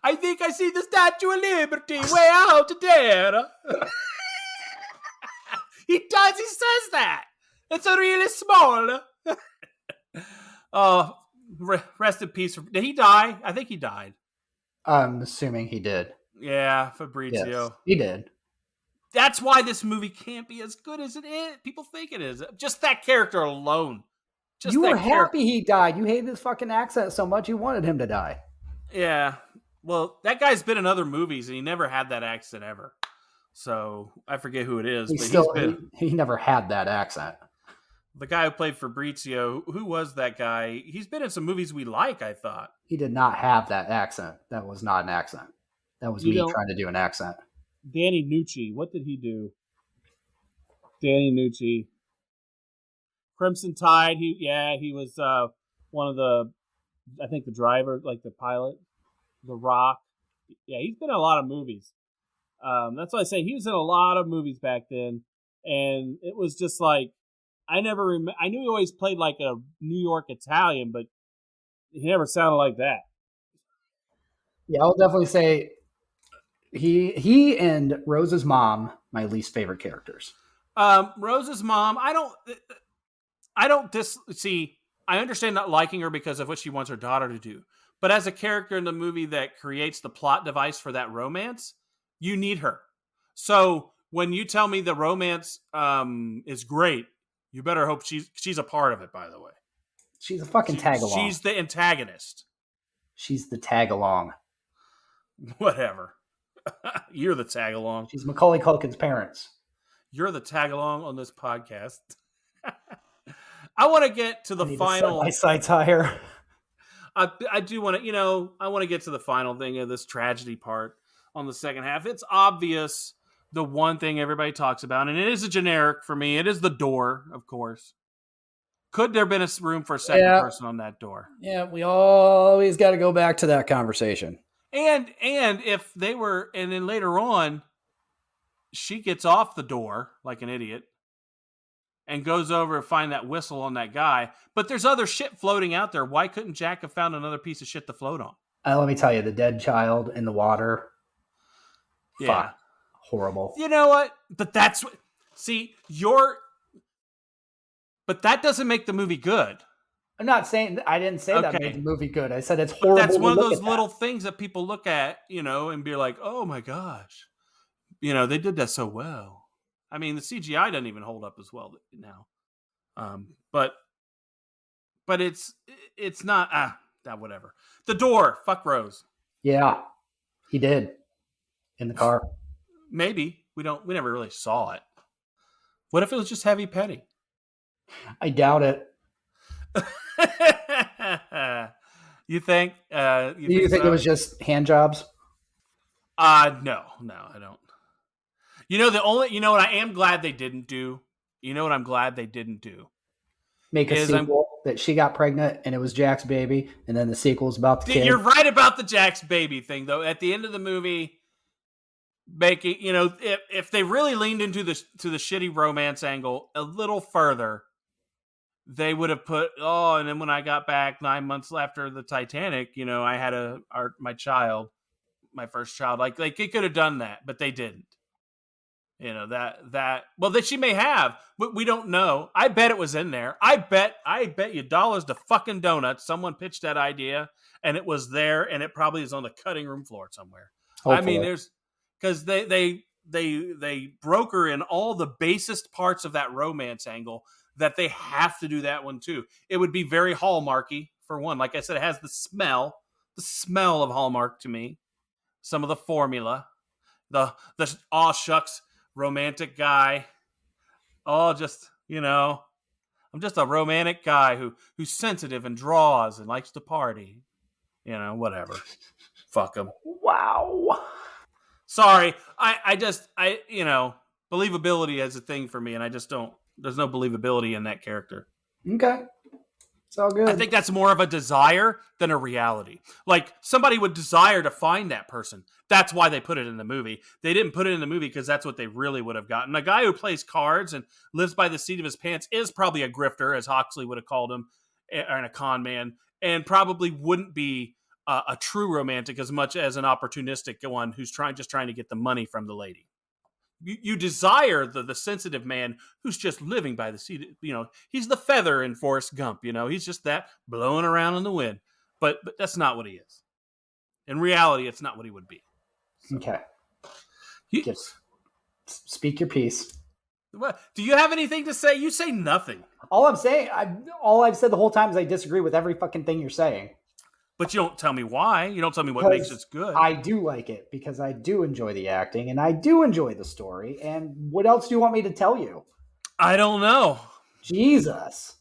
I think I see the Statue of Liberty way out there." He says that. It's a really small. Oh, rest in peace. Did he die? I think he died. I'm assuming he did. Yeah, Fabrizio. Yes, he did. That's why this movie can't be as good as it is. People think it is. Just that character alone. You were happy he died. You hated his fucking accent so much you wanted him to die. Yeah. Well, that guy's been in other movies and he never had that accent ever. So I forget who it is, He never had that accent. The guy who played Fabrizio, who was that guy? He's been in some movies we like, I thought. He did not have that accent. That was not an accent. That was me trying to do an accent. Danny Nucci. What did he do? Danny Nucci. Crimson Tide. He was one of the, I think the driver, like the pilot. The Rock. Yeah, he's been in a lot of movies. That's why I say he was in a lot of movies back then. And it was just like, I knew he always played like a New York Italian, but he never sounded like that. Yeah, I'll definitely say he and Rose's mom, my least favorite characters. Rose's mom, I understand not liking her because of what she wants her daughter to do. But as a character in the movie that creates the plot device for that romance, you need her. So when you tell me the romance is great, you better hope she's a part of it, by the way. She's a fucking tag-along. She's the antagonist. She's the tag-along. Whatever. You're the tag-along. She's Macaulay Culkin's parents. You're the tag-along on this podcast. I want to get to the final. My sights higher. I do want to, I want to get to the final thing of this tragedy part on the second half. It's obvious the one thing everybody talks about, and it is a generic for me. It is the door, of course. Could there have been a room for a second person on that door? Yeah, we always got to go back to that conversation. And if they were, and then later on, she gets off the door like an idiot and goes over to find that whistle on that guy. But there's other shit floating out there. Why couldn't Jack have found another piece of shit to float on? Let me tell you, the dead child in the water. Yeah. Fuck. Horrible. You know what? But that's what. See, but that doesn't make the movie good. I'm not saying. I didn't say that made the movie good. I said it's horrible. But that's one of those little things that people look at, and be like, "Oh my gosh, they did that so well." I mean, the CGI doesn't even hold up as well now. But it's not whatever. The door, fuck Rose. Yeah, he did in the car. Maybe we never really saw it. What if it was just heavy petting? I doubt it. You think? You think it was just hand jobs? No, I don't. What I am glad they didn't do. You know what I'm glad they didn't do? Make a sequel that she got pregnant and it was Jack's baby, and then the sequel's about the kid. You're right about the Jack's baby thing, though. At the end of the movie, making if they really leaned into the shitty romance angle a little further, they would have put and then when I got back 9 months after the Titanic, I had my child, my first child. Like it could have done that, but they didn't. That she may have, but we don't know. I bet it was in there. I bet you dollars to fucking donuts someone pitched that idea and it was there, and it probably is on the cutting room floor somewhere. Hopefully. I mean, there's because they broker in all the basest parts of that romance angle that they have to do that one too. It would be very Hallmarky for one. Like I said, it has the smell of Hallmark to me. Some of the formula, the aw shucks romantic guy. I'm just a romantic guy who's sensitive and draws and likes to party. Whatever. Fuck him. Wow. Sorry. Believability is a thing for me, and I just don't. There's no believability in that character. Okay. It's all good. I think that's more of a desire than a reality. Like, somebody would desire to find that person. That's why they put it in the movie. They didn't put it in the movie because that's what they really would have gotten. A guy who plays cards and lives by the seat of his pants is probably a grifter, as Huxley would have called him, and a con man, and probably wouldn't be a true romantic as much as an opportunistic one who's just trying to get the money from the lady. You desire the sensitive man who's just living by the seat. He's the feather in Forrest Gump. He's just that blowing around in the wind. But that's not what he is. In reality, it's not what he would be. So. Okay. Just speak your piece. What? Do you have anything to say? You say nothing. All I'm saying, all I've said the whole time is I disagree with every fucking thing you're saying. But you don't tell me why. You don't tell me what makes it good. I do like it because I do enjoy the acting and I do enjoy the story. And what else do you want me to tell you? I don't know. Jesus.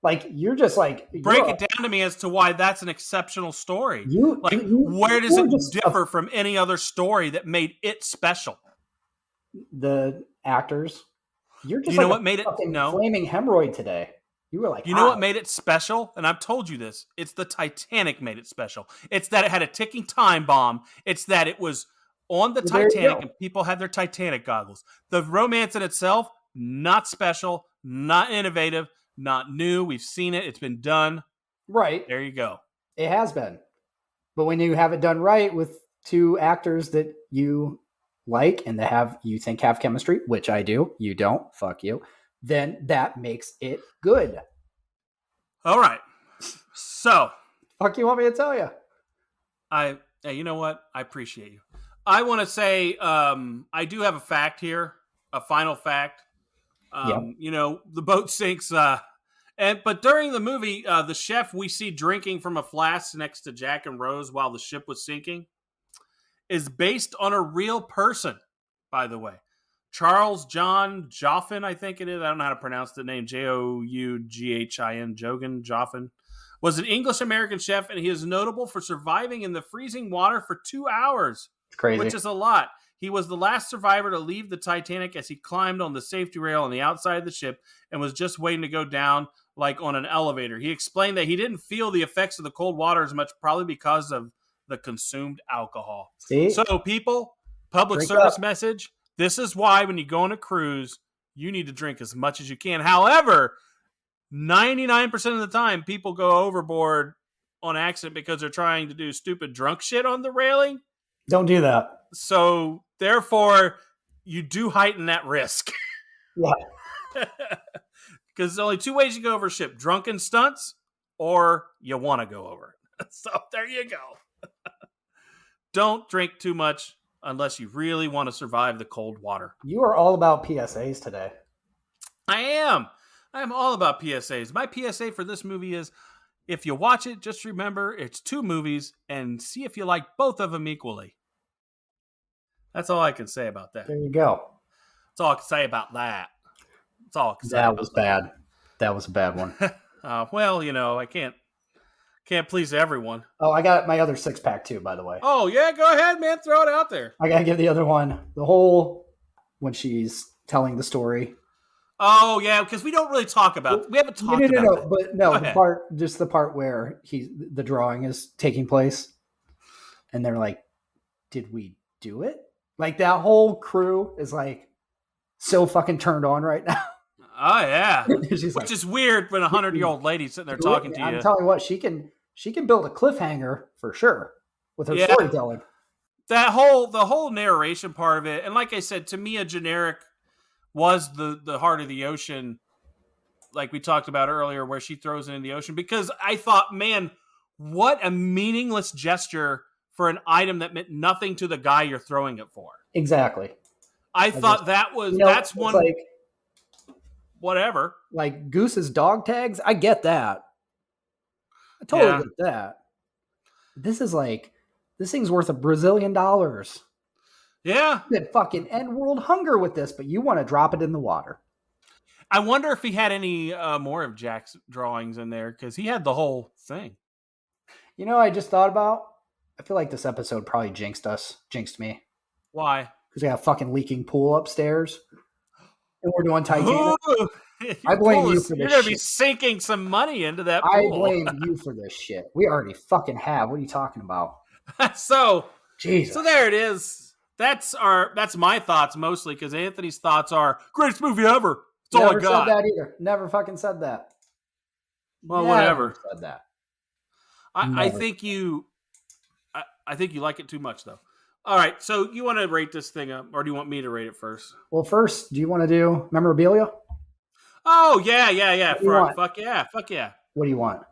Like, you're just like... Break it down to me as to why that's an exceptional story. Where does it differ from any other story that made it special? The actors. You're just what made it flaming hemorrhoid today. You were like, you know what made it special? And I've told you this. It's the Titanic made it special. It's that it had a ticking time bomb. It's that it was on the Titanic and people had their Titanic goggles. The romance in itself, not special, not innovative, not new. We've seen it. It's been done. Right. There you go. It has been. But when you have it done right with two actors that you like and that you think have chemistry, which I do, you don't, fuck you, then that makes it good. All right. So. Fuck you want me to tell you? You know what? I appreciate you. I want to say I do have a fact here, a final fact. The boat sinks. But during the movie, the chef we see drinking from a flask next to Jack and Rose while the ship was sinking is based on a real person, by the way. Charles John Joffin, I think it is. I don't know how to pronounce the name. Joughin, Joffin, was an English-American chef, and he is notable for surviving in the freezing water for 2 hours. It's crazy. Which is a lot. He was the last survivor to leave the Titanic as he climbed on the safety rail on the outside of the ship and was just waiting to go down like on an elevator. He explained that he didn't feel the effects of the cold water as much, probably because of the consumed alcohol. See? So, people, public service message. This is why when you go on a cruise, you need to drink as much as you can. However, 99% of the time, people go overboard on accident because they're trying to do stupid drunk shit on the railing. Don't do that. So, therefore, you do heighten that risk. Yeah. Because there's only two ways you go over a ship. Drunken stunts or you want to go over it. So, there you go. Don't drink too much unless you really want to survive the cold water. You are all about PSAs today. I am all about PSAs. My PSA for this movie is, if you watch it, just remember it's two movies and see if you like both of them equally. That's all I can say about that. There you go. That's all I can say about that. That's all I can say. That was bad. That was a bad one. Well, I can't please everyone. Oh, I got my other 6-pack too, by the way. Oh, yeah, go ahead, man. Throw it out there. I got to give the other one, the whole, when she's telling the story. Oh, yeah, because we don't really talk about, we haven't talked about it. But no, the part where the drawing is taking place and they're like, did we do it? Like, that whole crew is like so fucking turned on right now. Oh, yeah. Which like, is weird when a 100-year-old lady sitting there talking to you. I'm telling you what, she can build a cliffhanger for sure with her storytelling. The whole narration part of it, and like I said, to me, a generic was the heart of the ocean, like we talked about earlier, where she throws it in the ocean, because I thought, man, what a meaningless gesture for an item that meant nothing to the guy you're throwing it for. Exactly. I thought that's one. Like, whatever. Like Goose's dog tags, I get that. I totally get that. This thing's worth $1 Brazilian. Yeah. You could fucking end world hunger with this, but you want to drop it in the water. I wonder if he had any more of Jack's drawings in there, because he had the whole thing. I just thought about, I feel like this episode probably jinxed me. Why? Because we have a fucking leaking pool upstairs. And we're doing Titanic. I blame you for this shit. You're going to be sinking some money into that pool. I blame you for this shit. We already fucking have. What are you talking about? So Jesus. So there it is. That's my thoughts mostly, because Anthony's thoughts are greatest movie ever. That's all I got. Never said that either. Never fucking said that. Well, whatever. Said that. I think you like it too much, though. All right, so you want to rate this thing up, or do you want me to rate it first? Well, first, do you want to do memorabilia? Oh, yeah. Fuck yeah. What do you want?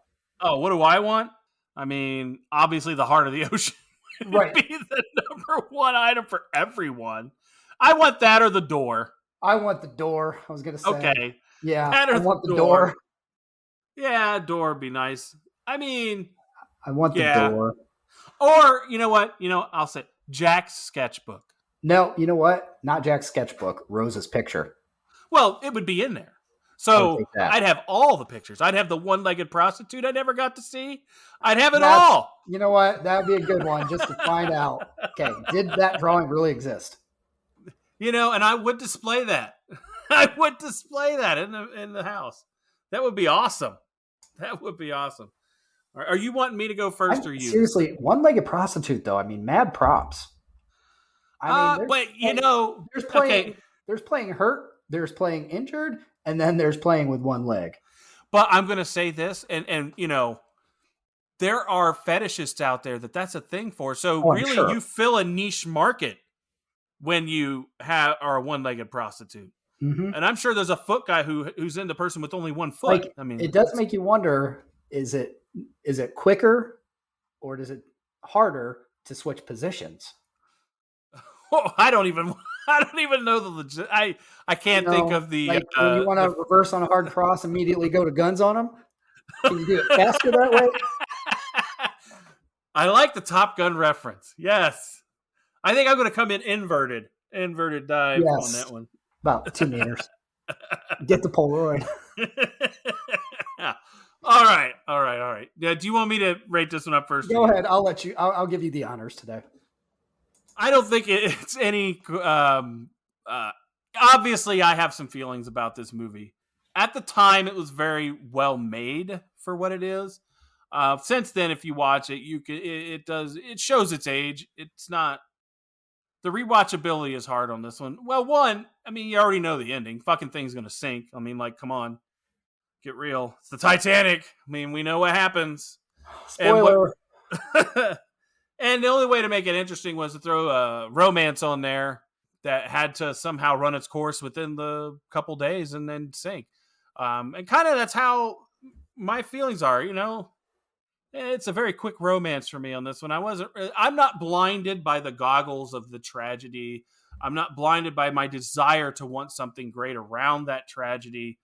Oh, what do I want? I mean, obviously the heart of the ocean would be the number one item for everyone. I want that or the door. I want the door. I was gonna say. Okay. Yeah, That or I want the the door. door. Yeah, door would be nice. I mean, I want the yeah. door. Or, you know what? I'll say Jack's sketchbook. No, you know what? Not Jack's sketchbook. Rose's picture. Well, it would be in there. I would So take that. I'd have all the pictures. I'd have the one-legged prostitute I never got to see. I'd have it That's- all. You know what? That would be a good one just to find out. Okay, did that drawing really exist? And I would display that. I would display that in the house. That would be awesome. That would be awesome. Are you wanting me to go first or you? Seriously, one-legged prostitute though. I mean, mad props. But there's playing. okay. There's playing hurt. There's playing injured, and then there's playing with one leg. But I'm going to say this, and there are fetishists out there that's a thing for. So really, sure. you fill a niche market when you are a one-legged prostitute. Mm-hmm. And I'm sure there's a foot guy who's into person with only one foot. Like, I mean, it does make you wonder: is it quicker, or is it harder to switch positions? Oh, I don't even know the legit. I can't think of the. Like when you want to reverse on a hard cross, immediately go to guns on them. Can you do it faster that way? I like the Top Gun reference. Yes, I think I'm going to come in inverted dive on that one. About 2 meters. Get the Polaroid. All right. Yeah, do you want me to rate this one up first? Go ahead. I'll let you. I'll give you the honors today. I don't think it's any. Obviously, I have some feelings about this movie. At the time, it was very well made for what it is. Since then, if you watch it, it shows its age. It's not. The rewatchability is hard on this one. Well, one, I mean, you already know the ending. Fucking thing's gonna sink. I mean, like, come on, get real. It's the Titanic. I mean, we know what happens. Spoiler. And the only way to make it interesting was to throw a romance on there that had to somehow run its course within the couple days and then sink. And kind of that's how my feelings are, It's a very quick romance for me on this one. I'm not blinded by the goggles of the tragedy. I'm not blinded by my desire to want something great around that tragedy.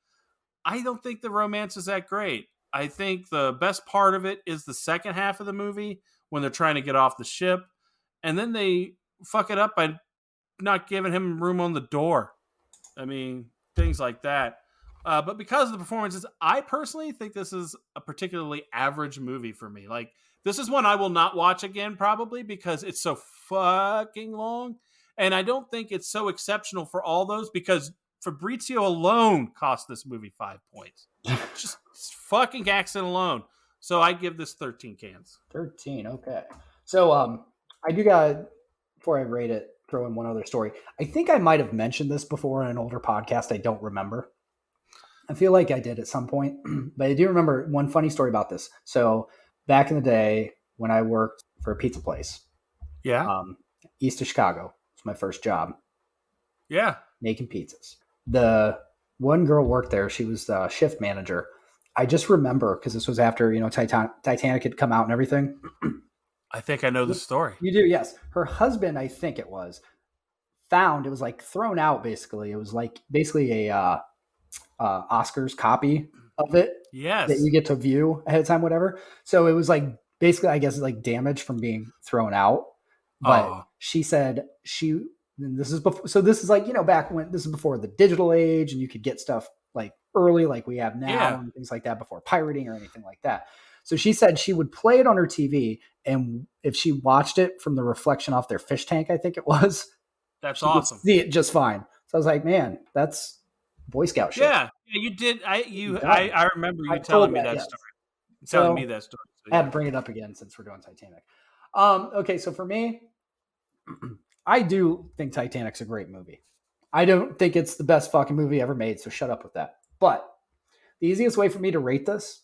I don't think the romance is that great. I think the best part of it is the second half of the movie when they're trying to get off the ship. And then they fuck it up by not giving him room on the door. I mean, things like that. But because of the performances, I personally think this is a particularly average movie for me. Like, this is one I will not watch again, probably, because it's so fucking long. And I don't think it's so exceptional for all those, because Fabrizio alone cost this movie 5 points. Just fucking accent alone. So I give this 13 cans. 13, okay. So I do got, before I rate it, throw in one other story. I think I might have mentioned this before in an older podcast. I don't remember. I feel like I did at some point, but I do remember one funny story about this. So back in the day when I worked for a pizza place, east of Chicago, it's my first job. Yeah, making pizzas. The one girl worked there. She was the shift manager. I just remember because this was after Titanic had come out and everything. I think I know the story. You do, yes. Her husband, I think it was, it was like thrown out. Basically, it was like basically a Oscars copy of it. Yes. That you get to view ahead of time, whatever. So it was like basically, I guess, like damaged from being thrown out. But she said this is before. So this is like, back when this is before the digital age and you could get stuff like early, like we have now and things like that, before pirating or anything like that. So she said she would play it on her TV, and if she watched it from the reflection off their fish tank, I think it was, that's awesome. See it just fine. So I was like, man, that's Boy Scout shit. Yeah, you did. I remember you telling me that story. Telling me that story. So, I had to bring it up again since we're doing Titanic. Okay, so for me, I do think Titanic's a great movie. I don't think it's the best fucking movie ever made, so shut up with that. But the easiest way for me to rate this,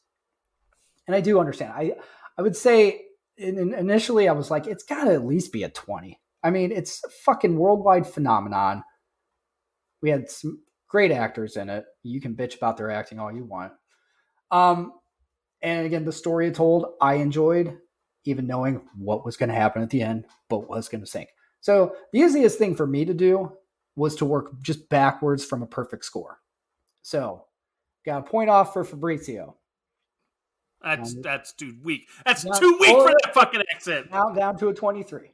and I do understand, I would say initially I was like, it's got to at least be a 20. I mean, it's a fucking worldwide phenomenon. We had some great actors in it. You can bitch about their acting all you want. And again, the story it told, I enjoyed, even knowing what was going to happen at the end, but was going to sink. So the easiest thing for me to do was to work just backwards from a perfect score. So, got a point off for Fabrizio. That's too weak. That's too weak for that fucking accent. Now down to a 23.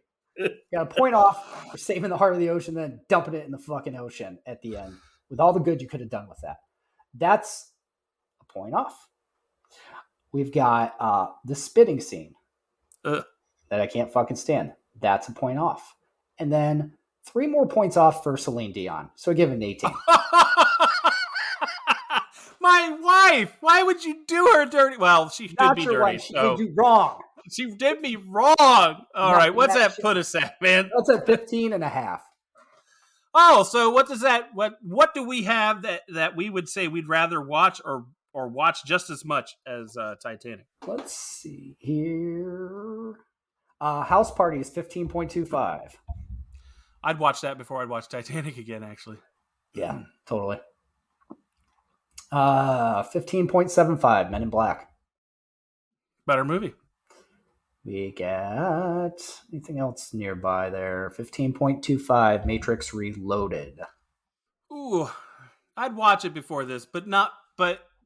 Got a point off for saving the heart of the ocean, then dumping it in the fucking ocean at the end with all the good you could have done with that. That's a point off. We've got the spitting scene that I can't fucking stand. That's a point off. And then 3 more points off for Celine Dion. So I give it an 18. My wife! Why would you do her dirty? Well, she did me dirty. Wife. She did you wrong. She did me wrong. All right, what's that put us at, man? That's at 15 and a half. Oh, so what does that? What do we have that we would say we'd rather watch or watch just as much as Titanic? Let's see here. House Party is 15.25. I'd watch that before I'd watch Titanic again, actually. Yeah, totally. 15.75, Men in Black. Better movie. We got anything else nearby there? 15.25, Matrix Reloaded. Ooh, I'd watch it before this, but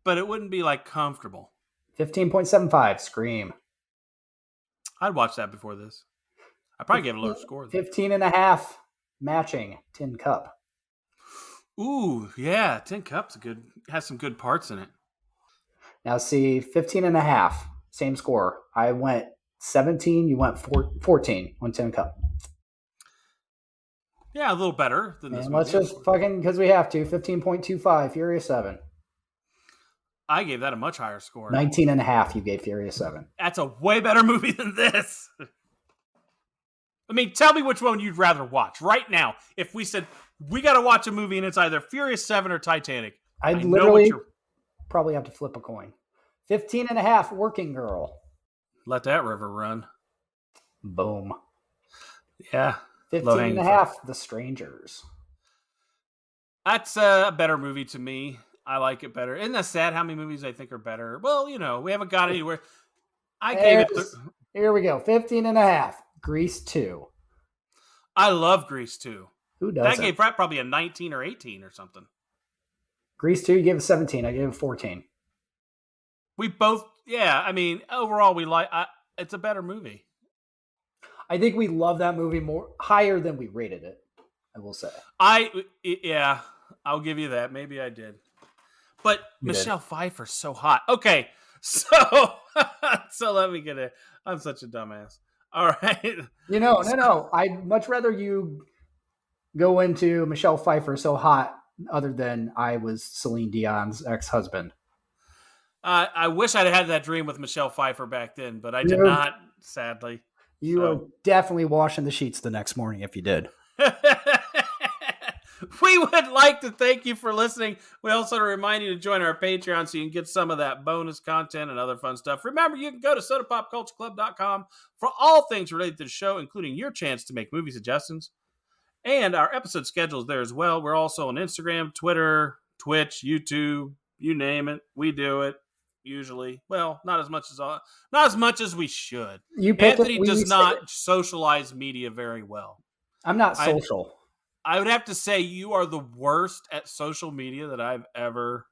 it wouldn't be like comfortable. 15.75, Scream. I'd watch that before this. I'd probably give it a lower score. 15 and a half, Matching, Tin Cup. Ooh, yeah, Tin Cup's has some good parts in it. Now see, 15 and a half, same score. I went 17, you went 14 on Tin Cup. Yeah, a little better than this. And let's just fucking, because we have to, 15.25, Furious 7. I gave that a much higher score. 19 and a half, you gave Furious 7. That's a way better movie than this. I mean, tell me which one you'd rather watch right now. If we said, we got to watch a movie and it's either Furious 7 or Titanic. I'd literally probably have to flip a coin. 15 and a half, Working Girl. Let that river run. Boom. Yeah. 15 and a half, The Strangers. That's a better movie to me. I like it better. Isn't that sad how many movies I think are better? Well, we haven't got anywhere. Here we go. 15 and a half, Grease 2. I love Grease 2. Who doesn't? That gave Brett probably a 19 or 18 or something. Grease 2, you gave it 17. I gave it 14. We both, I mean, overall, it's a better movie. I think we love that movie higher than we rated it, I will say. I'll give you that. Maybe I did. But Michelle Pfeiffer's so hot. Okay, so let me get it. I'm such a dumbass. All right. No. I'd much rather you go into Michelle Pfeiffer so hot other than I was Celine Dion's ex-husband. I wish I'd had that dream with Michelle Pfeiffer back then, but I did not, sadly. You were definitely washing the sheets the next morning if you did. We would like to thank you for listening. We also remind you to join our Patreon so you can get some of that bonus content and other fun stuff. Remember, you can go to sodapopcultureclub.com for all things related to the show, including your chance to make movie suggestions. And our episode schedule is there as well. We're also on Instagram, Twitter, Twitch, YouTube, you name it. We do it usually. Well, not as much as we should. Anthony does not socialize media very well. I'm not social. I would have to say you are the worst at social media that I've ever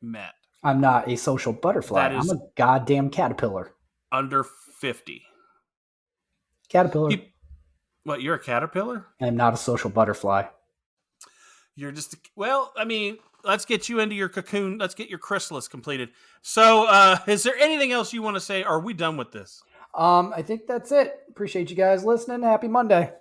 met. I'm not a social butterfly. I'm a goddamn caterpillar. Under 50. Caterpillar. You're a caterpillar? I'm not a social butterfly. You're just, let's get you into your cocoon. Let's get your chrysalis completed. So, is there anything else you want to say? Or are we done with this? I think that's it. Appreciate you guys listening. Happy Monday.